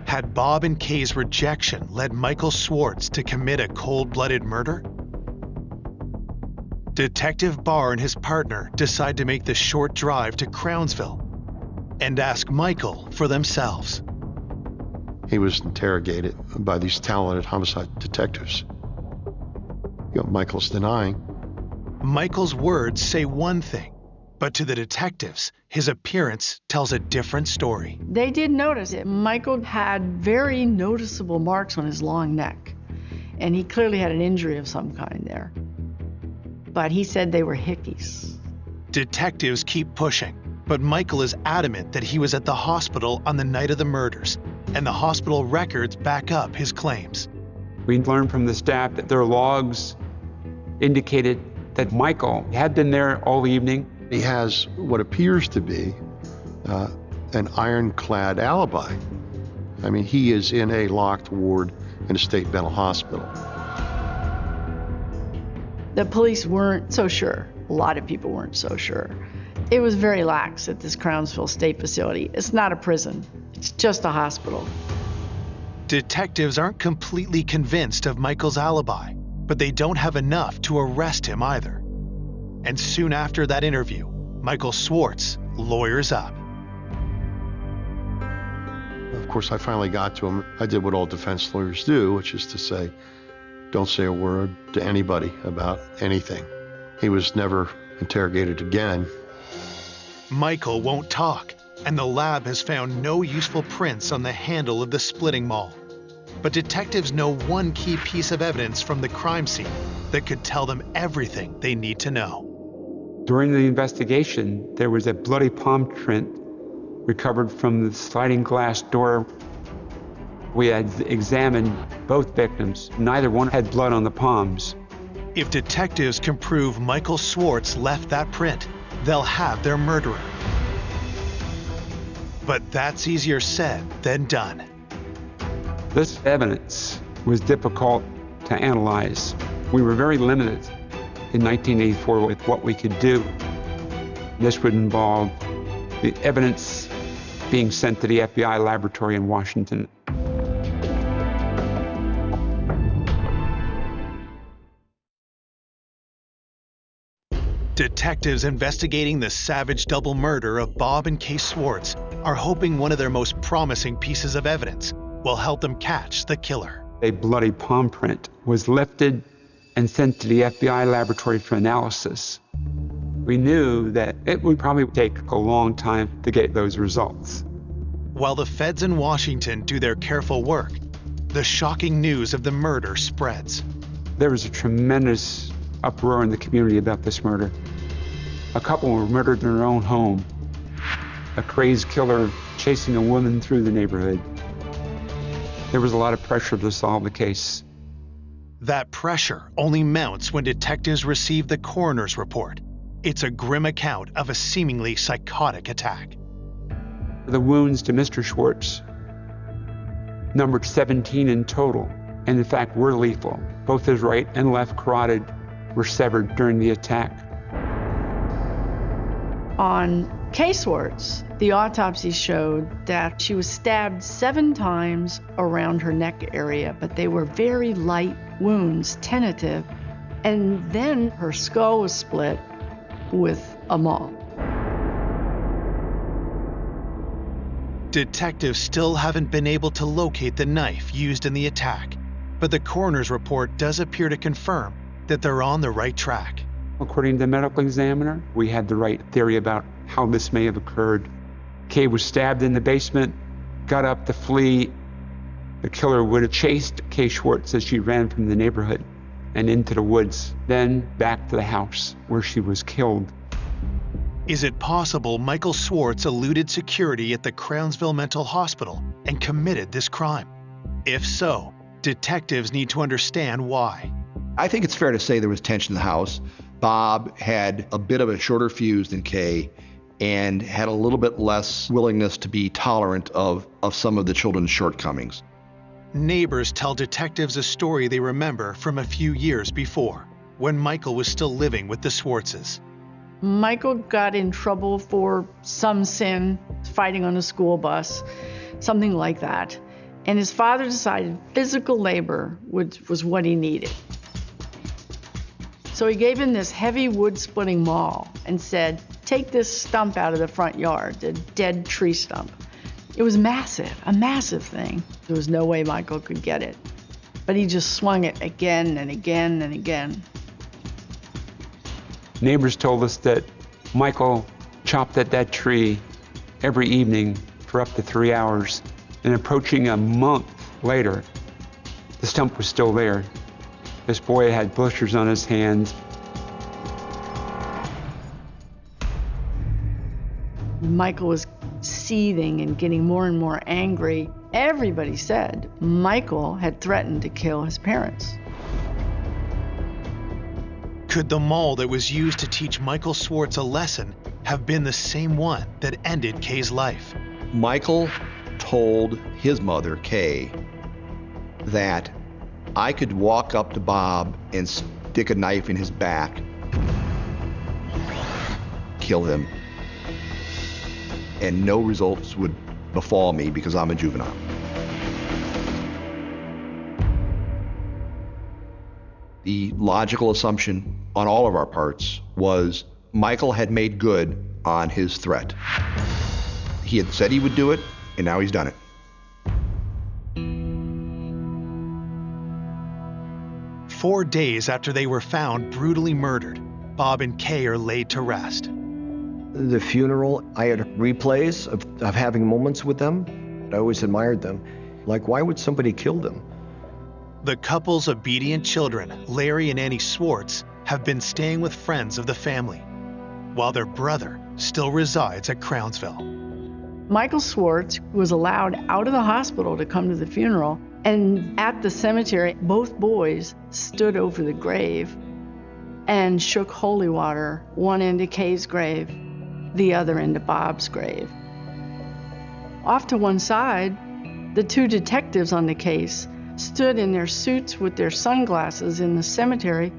Had Bob and Kay's rejection led Michael Swartz to commit a cold-blooded murder? Detective Barr and his partner decide to make the short drive to Crownsville and ask Michael for themselves. He was interrogated by these talented homicide detectives. Michael's denying. Michael's words say one thing, but to the detectives, his appearance tells a different story. They did notice it. Michael had very noticeable marks on his long neck, and he clearly had an injury of some kind there. But he said they were hickeys. Detectives keep pushing, but Michael is adamant that he was at the hospital on the night of the murders, and the hospital records back up his claims. We learned from the staff that their logs indicated that Michael had been there all evening. He has what appears to be an ironclad alibi. I mean, he is in a locked ward in a state mental hospital. The police weren't so sure. A lot of people weren't so sure. It was very lax at this Crownsville State facility. It's not a prison. It's just a hospital. Detectives aren't completely convinced of Michael's alibi, but they don't have enough to arrest him either. And soon after that interview, Michael Swartz lawyers up. Of course, I finally got to him. I did what all defense lawyers do, which is to say, don't say a word to anybody about anything. He was never interrogated again. Michael won't talk, and the lab has found no useful prints on the handle of the splitting maul. But detectives know one key piece of evidence from the crime scene that could tell them everything they need to know. During the investigation, there was a bloody palm print recovered from the sliding glass door. We had examined both victims. Neither one had blood on the palms. If detectives can prove Michael Swartz left that print, they'll have their murderer. But that's easier said than done. This evidence was difficult to analyze. We were very limited in 1984 with what we could do. This would involve the evidence being sent to the FBI laboratory in Washington. Detectives investigating the savage double murder of Bob and Kay Swartz are hoping one of their most promising pieces of evidence will help them catch the killer. A bloody palm print was lifted and sent to the FBI laboratory for analysis. We knew that it would probably take a long time to get those results. While the feds in Washington do their careful work, the shocking news of the murder spreads. There was a tremendous uproar in the community about this murder. A couple were murdered in their own home. A crazed killer chasing a woman through the neighborhood. There was a lot of pressure to solve the case. That pressure only mounts when detectives receive the coroner's report. It's a grim account of a seemingly psychotic attack. The wounds to Mr. Swartz numbered 17 in total, and in fact were lethal. Both his right and left carotid were severed during the attack. On Kay Swartz, the autopsy showed that she was stabbed 7 times around her neck area, but they were very light wounds, tentative, and then her skull was split with a maul. Detectives still haven't been able to locate the knife used in the attack, but the coroner's report does appear to confirm that they're on the right track. According to the medical examiner, we had the right theory about how this may have occurred. Kay was stabbed in the basement, got up to flee. The killer would have chased Kay Swartz as she ran from the neighborhood and into the woods, then back to the house where she was killed. Is it possible Michael Swartz eluded security at the Crownsville Mental Hospital and committed this crime? If so, detectives need to understand why. I think it's fair to say there was tension in the house. Bob had a bit of a shorter fuse than Kay and had a little bit less willingness to be tolerant of some of the children's shortcomings. Neighbors tell detectives a story they remember from a few years before, when Michael was still living with the Swartzes. Michael got in trouble for some sin, fighting on a school bus, something like that. And his father decided physical labor was what he needed. So he gave him this heavy wood splitting maul and said, take this stump out of the front yard, the dead tree stump. It was massive, a massive thing. There was no way Michael could get it. But he just swung it again and again and again. Neighbors told us that Michael chopped at that tree every evening for up to 3 hours. And approaching a month later, the stump was still there. This boy had blisters on his hands. Michael was seething and getting more and more angry. Everybody said Michael had threatened to kill his parents. Could the maul that was used to teach Michael Swartz a lesson have been the same one that ended Kay's life? Michael told his mother, Kay, that I could walk up to Bob and stick a knife in his back, kill him, and no results would befall me because I'm a juvenile. The logical assumption on all of our parts was Michael had made good on his threat. He had said he would do it, and now he's done it. "4 days after they were found brutally murdered, Bob and Kay are laid to rest. The funeral, I had replays of having moments with them. I always admired them. Like, why would somebody kill them? The couple's obedient children, Larry and Annie Swartz, have been staying with friends of the family, while their brother still resides at Crownsville. Michael Swartz was allowed out of the hospital to come to the funeral, and at the cemetery, both boys stood over the grave and shook holy water, one into Kay's grave, the other into Bob's grave. Off to one side, the two detectives on the case stood in their suits with their sunglasses in the cemetery.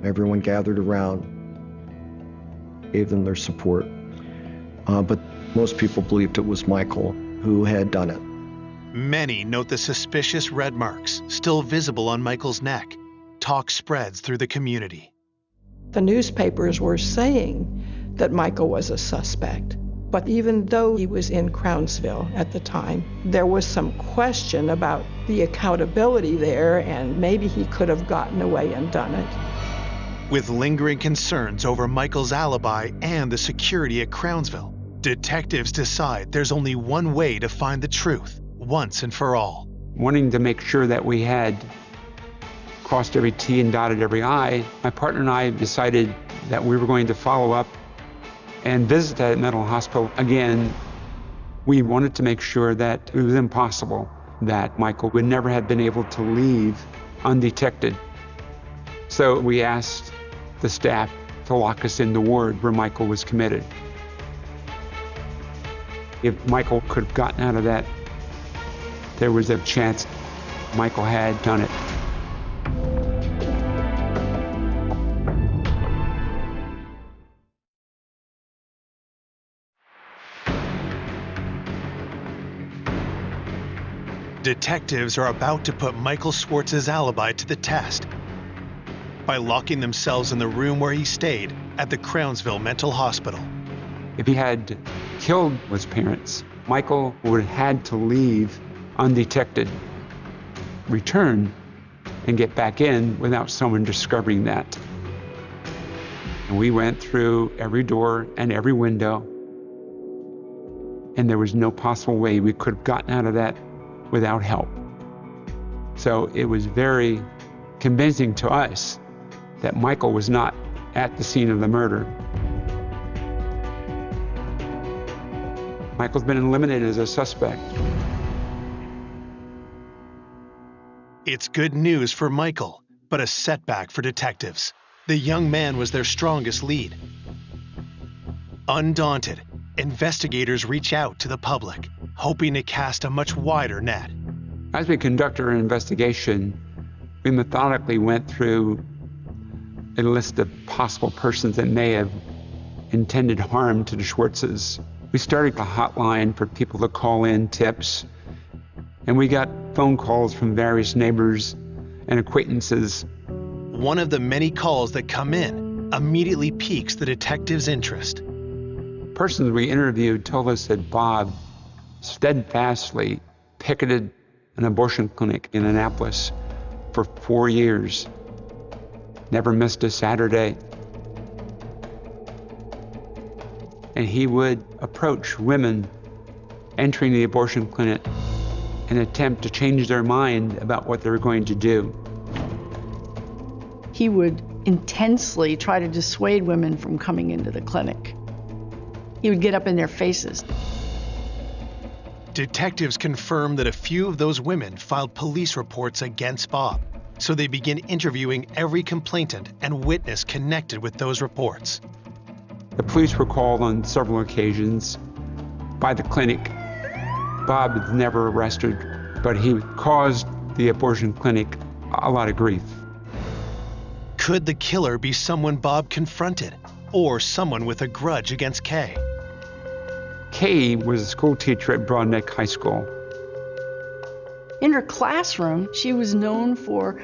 Everyone gathered around, gave them their support. But most people believed it was Michael who had done it. Many note the suspicious red marks still visible on Michael's neck. Talk spreads through the community. The newspapers were saying that Michael was a suspect. But even though he was in Crownsville at the time, there was some question about the accountability there, and maybe he could have gotten away and done it. With lingering concerns over Michael's alibi and the security at Crownsville, detectives decide there's only one way to find the truth, once and for all. Wanting to make sure that we had crossed every T and dotted every I, my partner and I decided that we were going to follow up and visit that mental hospital again. We wanted to make sure that it was impossible that Michael would never have been able to leave undetected. So we asked the staff to lock us in the ward where Michael was committed. If Michael could have gotten out of that, there was a chance Michael had done it. Detectives are about to put Michael Swartz's alibi to the test by locking themselves in the room where he stayed at the Crownsville Mental Hospital. If he had killed his parents, Michael would have had to leave undetected, return, and get back in without someone discovering that. And we went through every door and every window, and there was no possible way we could have gotten out of that without help. So it was very convincing to us that Michael was not at the scene of the murder. Michael's been eliminated as a suspect. It's good news for Michael, but a setback for detectives. The young man was their strongest lead. Undaunted, investigators reach out to the public, hoping to cast a much wider net. As we conducted our investigation, we methodically went through a list of possible persons that may have intended harm to the Swartzes. We started a hotline for people to call in tips, and we got phone calls from various neighbors and acquaintances. One of the many calls that come in immediately piques the detectives' interest. Persons we interviewed told us that Bob steadfastly picketed an abortion clinic in Annapolis for 4 years, never missed a Saturday. And he would approach women entering the abortion clinic and attempt to change their mind about what they were going to do. He would intensely try to dissuade women from coming into the clinic. He would get up in their faces. Detectives confirm that a few of those women filed police reports against Bob, so they begin interviewing every complainant and witness connected with those reports. The police were called on several occasions by the clinic. Bob was never arrested, but he caused the abortion clinic a lot of grief. Could the killer be someone Bob confronted, or someone with a grudge against Kay? Kay was a school teacher at Broadneck High School. In her classroom, she was known for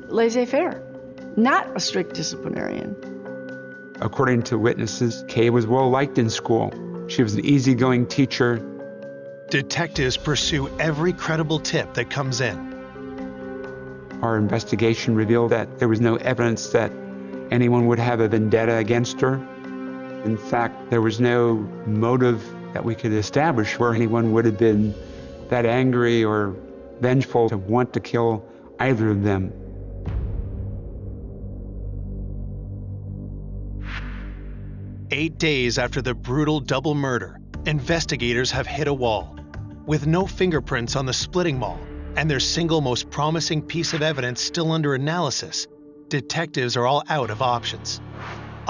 laissez-faire, not a strict disciplinarian. According to witnesses, Kay was well liked in school. She was an easygoing teacher. Detectives pursue every credible tip that comes in. Our investigation revealed that there was no evidence that anyone would have a vendetta against her. In fact, there was no motive that we could establish where anyone would have been that angry or vengeful to want to kill either of them. "8 days after the brutal double murder, investigators have hit a wall. With no fingerprints on the splitting mall and their single most promising piece of evidence still under analysis, detectives are all out of options.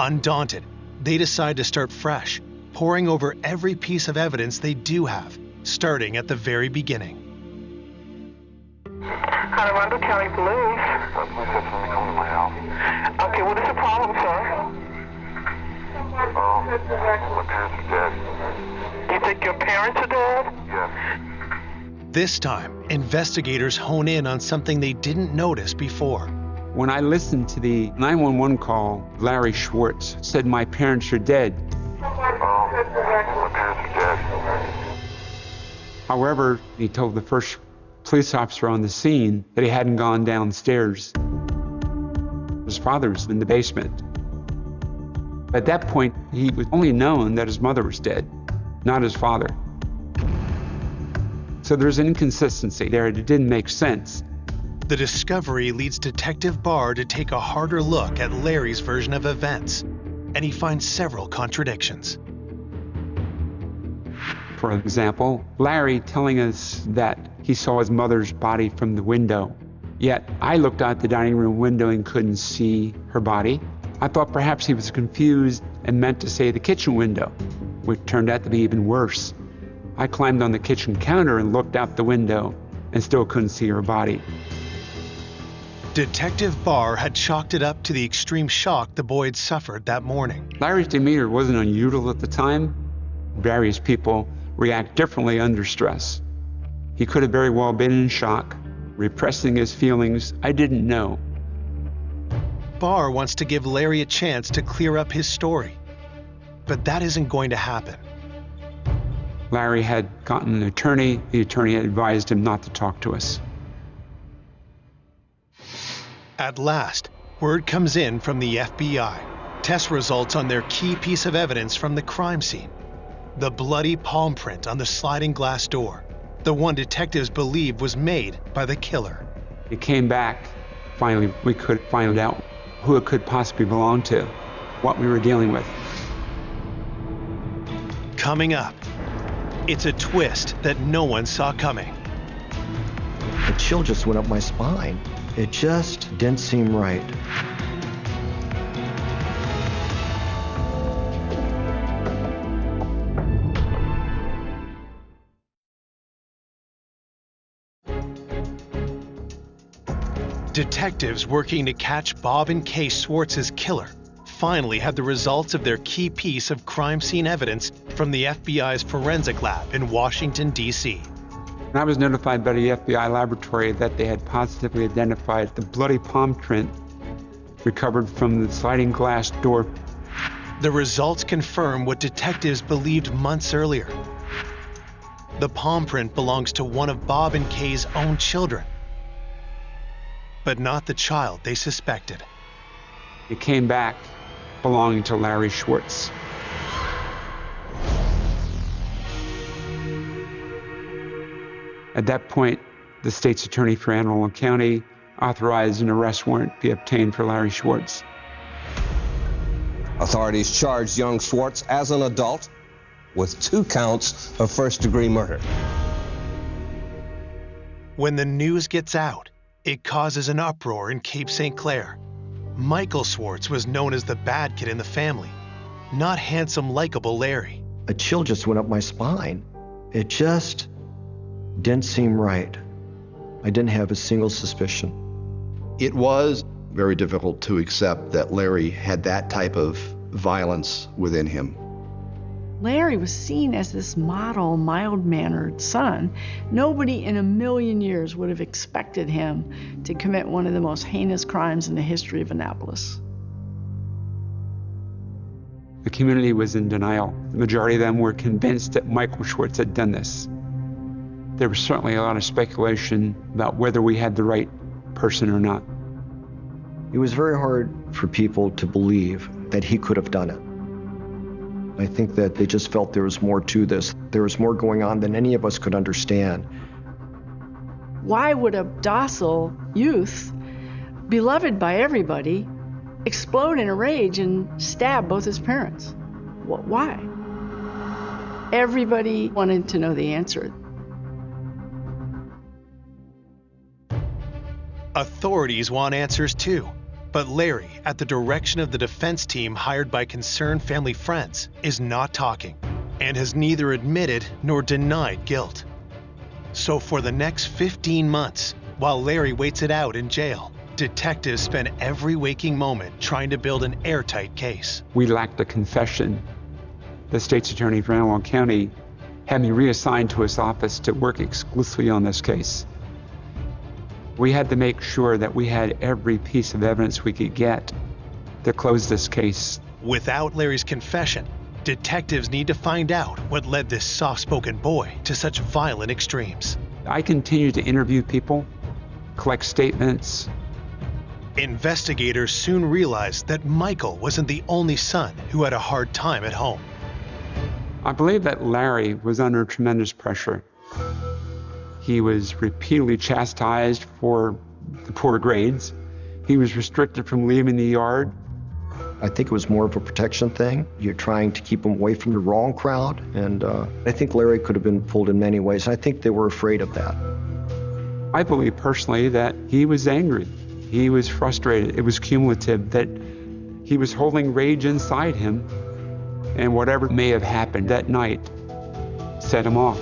Undaunted, they decide to start fresh, poring over every piece of evidence they do have, starting at the very beginning. Colorado County Police. Okay, what is the problem, sir? My parents are dead. You think your parents are dead? Yes. This time, investigators hone in on something they didn't notice before. When I listened to the 911 call, Larry Schwartz said, "My parents are dead." My parents are dead. However, he told the first police officer on the scene that he hadn't gone downstairs. His father was in the basement. At that point, he was only known that his mother was dead, not his father. So there's an inconsistency there. It didn't make sense. The discovery leads Detective Barr to take a harder look at Larry's version of events, and he finds several contradictions. For example, Larry telling us that he saw his mother's body from the window. Yet I looked out the dining room window and couldn't see her body. I thought perhaps he was confused and meant to say the kitchen window, which turned out to be even worse. I climbed on the kitchen counter and looked out the window and still couldn't see her body. Detective Barr had chalked it up to the extreme shock the boy had suffered that morning. Larry's demeanor wasn't unusual at the time. Various people react differently under stress. He could have very well been in shock, repressing his feelings. I didn't know. Barr wants to give Larry a chance to clear up his story, but that isn't going to happen. Larry had gotten an attorney. The attorney had advised him not to talk to us. At last, word comes in from the FBI. Test results on their key piece of evidence from the crime scene. The bloody palm print on the sliding glass door. The one detectives believed was made by the killer. It came back. Finally, we could find out who it could possibly belong to, what we were dealing with. Coming up, it's a twist that no one saw coming. The chill just went up my spine. It just didn't seem right. Detectives working to catch Bob and Kay Schwartz's killer finally had the results of their key piece of crime scene evidence from the FBI's forensic lab in Washington, D.C. I was notified by the FBI laboratory that they had positively identified the bloody palm print recovered from the sliding glass door. The results confirm what detectives believed months earlier. The palm print belongs to one of Bob and Kay's own children, but not the child they suspected. It came back belonging to Larry Schwartz. At that point, the state's attorney for Anne Arundel County authorized an arrest warrant be obtained for Larry Schwartz. Authorities charged young Schwartz as an adult with 2 counts of first-degree murder. When the news gets out, it causes an uproar in Cape St. Clair. Michael Schwartz was known as the bad kid in the family, not handsome, likable Larry. A chill just went up my spine. It just didn't seem right. I didn't have a single suspicion. It was very difficult to accept that Larry had that type of violence within him. Larry was seen as this model, mild-mannered son. Nobody in a million years would have expected him to commit one of the most heinous crimes in the history of Annapolis. The community was in denial. The majority of them were convinced that Michael Schwartz had done this. There was certainly a lot of speculation about whether we had the right person or not. It was very hard for people to believe that he could have done it. I think that they just felt there was more to this. There was more going on than any of us could understand. Why would a docile youth, beloved by everybody, explode in a rage and stab both his parents? Why? Everybody wanted to know the answer. Authorities want answers too. But Larry, at the direction of the defense team hired by concerned family friends, is not talking and has neither admitted nor denied guilt. So for the next 15 months, while Larry waits it out in jail, detectives spend every waking moment trying to build an airtight case. We lacked a confession. The state's attorney for Analog County had me reassigned to his office to work exclusively on this case. We had to make sure that we had every piece of evidence we could get to close this case. Without Larry's confession, detectives need to find out what led this soft-spoken boy to such violent extremes. I continued to interview people, collect statements. Investigators soon realized that Michael wasn't the only son who had a hard time at home. I believe that Larry was under tremendous pressure. He was repeatedly chastised for the poor grades. He was restricted from leaving the yard. I think it was more of a protection thing. You're trying to keep him away from the wrong crowd, and I think Larry could have been pulled in many ways. I think they were afraid of that. I believe personally that he was angry. He was frustrated. It was cumulative, that he was holding rage inside him, and whatever may have happened that night set him off.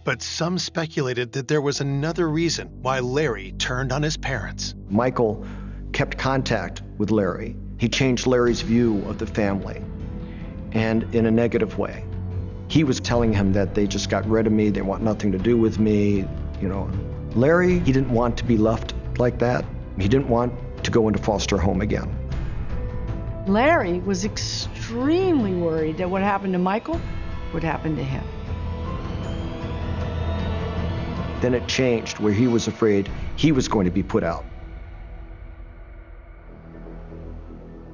But some speculated that there was another reason why Larry turned on his parents. Michael kept contact with Larry. He changed Larry's view of the family, and in a negative way. He was telling him that they just got rid of me, they want nothing to do with me, you know. Larry, he didn't want to be left like that. He didn't want to go into foster home again. Larry was extremely worried that what happened to Michael would happen to him. Then it changed, where he was afraid he was going to be put out.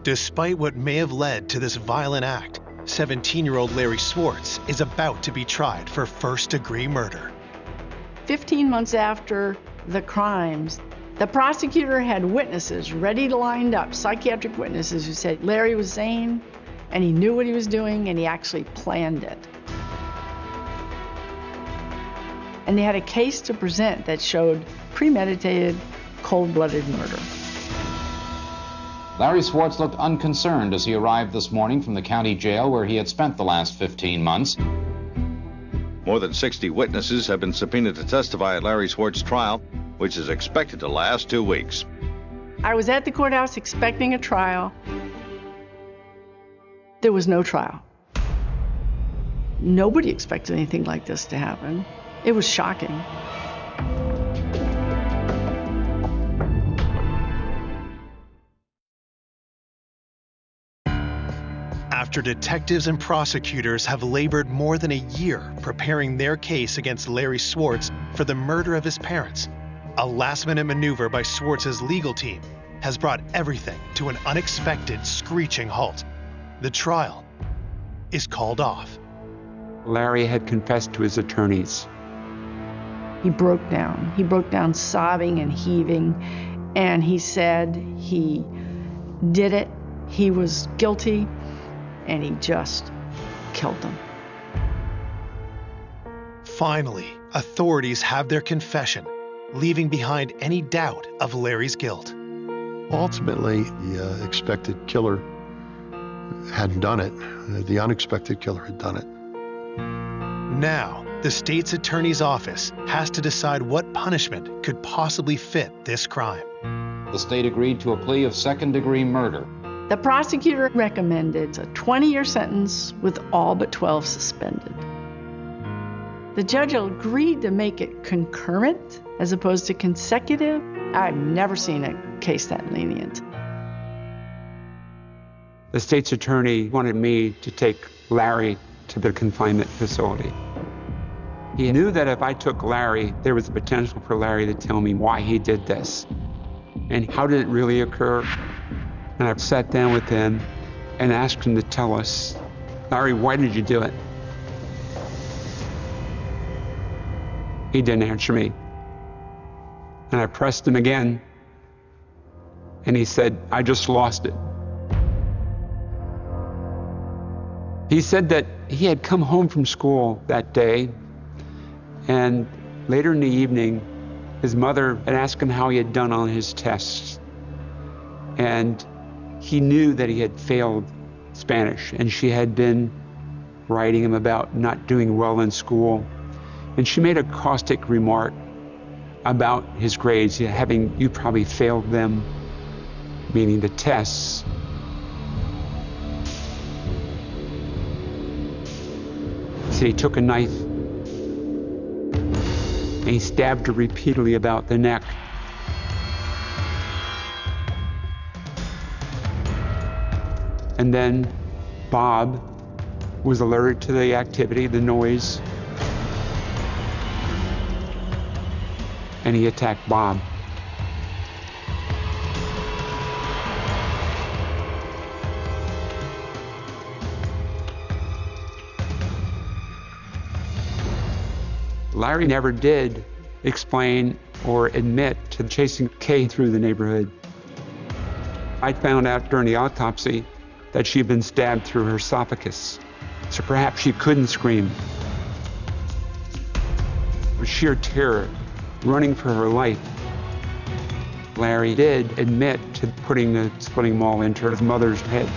Despite what may have led to this violent act, 17-year-old Larry Schwartz is about to be tried for first-degree murder. 15 months after the crimes, the prosecutor had witnesses ready to line up, psychiatric witnesses who said Larry was sane, and he knew what he was doing, and he actually planned it. And they had a case to present that showed premeditated, cold-blooded murder. Larry Schwartz looked unconcerned as he arrived this morning from the county jail where he had spent the last 15 months. More than 60 witnesses have been subpoenaed to testify at Larry Schwartz's trial, which is expected to last 2 weeks. I was at the courthouse expecting a trial. There was no trial. Nobody expected anything like this to happen. It was shocking. After detectives and prosecutors have labored more than a year preparing their case against Larry Schwartz for the murder of his parents, a last-minute maneuver by Schwartz's legal team has brought everything to an unexpected, screeching halt. The trial is called off. Larry had confessed to his attorneys. He broke down. He broke down sobbing and heaving, and he said he did it, he was guilty, and he just killed them. Finally, authorities have their confession, leaving behind any doubt of Larry's guilt. Ultimately, the expected killer hadn't done it. The unexpected killer had done it. Now, the state's attorney's office has to decide what punishment could possibly fit this crime. The state agreed to a plea of second-degree murder. The The prosecutor recommended a 20-year sentence with all but 12 suspended. The judge agreed to make it concurrent as opposed to consecutive. I've never seen a case that lenient. The state's attorney wanted me to take Larry to the confinement facility. He knew that if I took Larry, there was a potential for Larry to tell me why he did this and how did it really occur. And I sat down with him and asked him to tell us, Larry, why did you do it? He didn't answer me. And I pressed him again, and he said, I just lost it. He said that he had come home from school that day, and later in the evening, his mother had asked him how he had done on his tests. And he knew that he had failed Spanish, and she had been writing him about not doing well in school. And she made a caustic remark about his grades, you probably failed them, meaning the tests. So he took a knife and he stabbed her repeatedly about the neck. And then Bob was alerted to the activity, the noise, and he attacked Bob. Larry never did explain or admit to chasing Kay through the neighborhood. I found out during the autopsy that she had been stabbed through her esophagus, so perhaps she couldn't scream. With sheer terror, running for her life, Larry did admit to putting the splitting maul into his mother's head.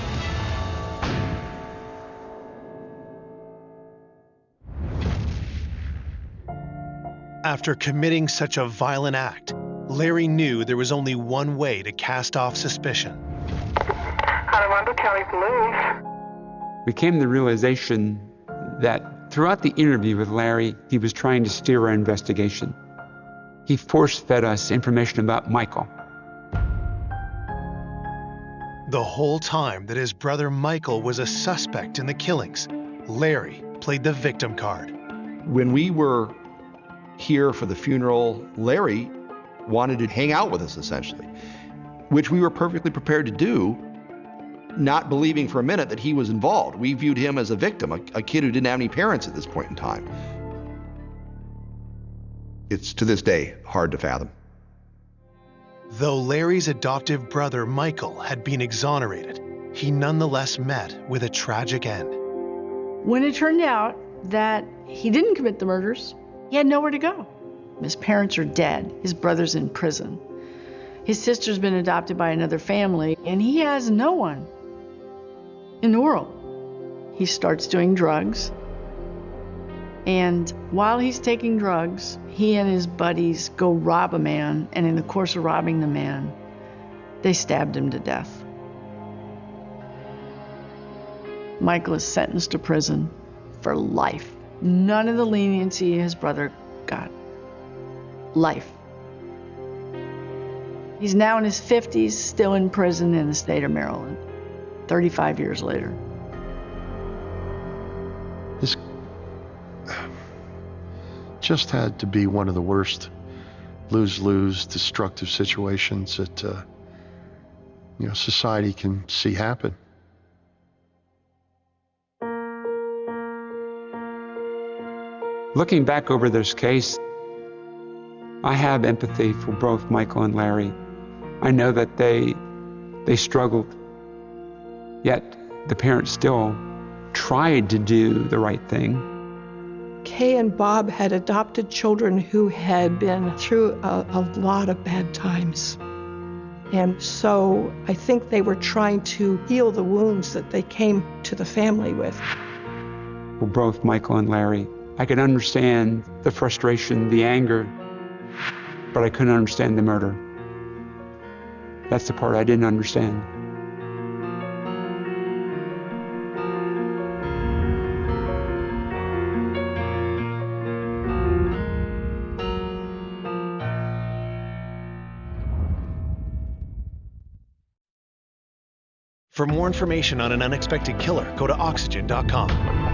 After committing such a violent act, Larry knew there was only one way to cast off suspicion. Armando County Police. We came to the realization that throughout the interview with Larry, he was trying to steer our investigation. He force-fed us information about Michael. The whole time that his brother Michael was a suspect in the killings, Larry played the victim card. When we were here for the funeral, Larry wanted to hang out with us, essentially, which we were perfectly prepared to do, not believing for a minute that he was involved. We viewed him as a victim, a kid who didn't have any parents at this point in time. It's, to this day, hard to fathom. Though Larry's adoptive brother Michael had been exonerated, he nonetheless met with a tragic end. When it turned out that he didn't commit the murders, he had nowhere to go. His parents are dead. His brother's in prison. His sister's been adopted by another family, and he has no one in the world. He starts doing drugs. And while he's taking drugs, he and his buddies go rob a man, and in the course of robbing the man, they stabbed him to death. Michael is sentenced to prison for life. None of the leniency his brother got. Life. He's now in his 50s, still in prison in the state of Maryland, 35 years later. This just had to be one of the worst lose-lose destructive situations that society can see happen. Looking back over this case, I have empathy for both Michael and Larry. I know that they struggled, yet the parents still tried to do the right thing. Kay and Bob had adopted children who had been through a lot of bad times. And so I think they were trying to heal the wounds that they came to the family with. For both Michael and Larry, I could understand the frustration, the anger, but I couldn't understand the murder. That's the part I didn't understand. For more information on an unexpected killer, go to oxygen.com.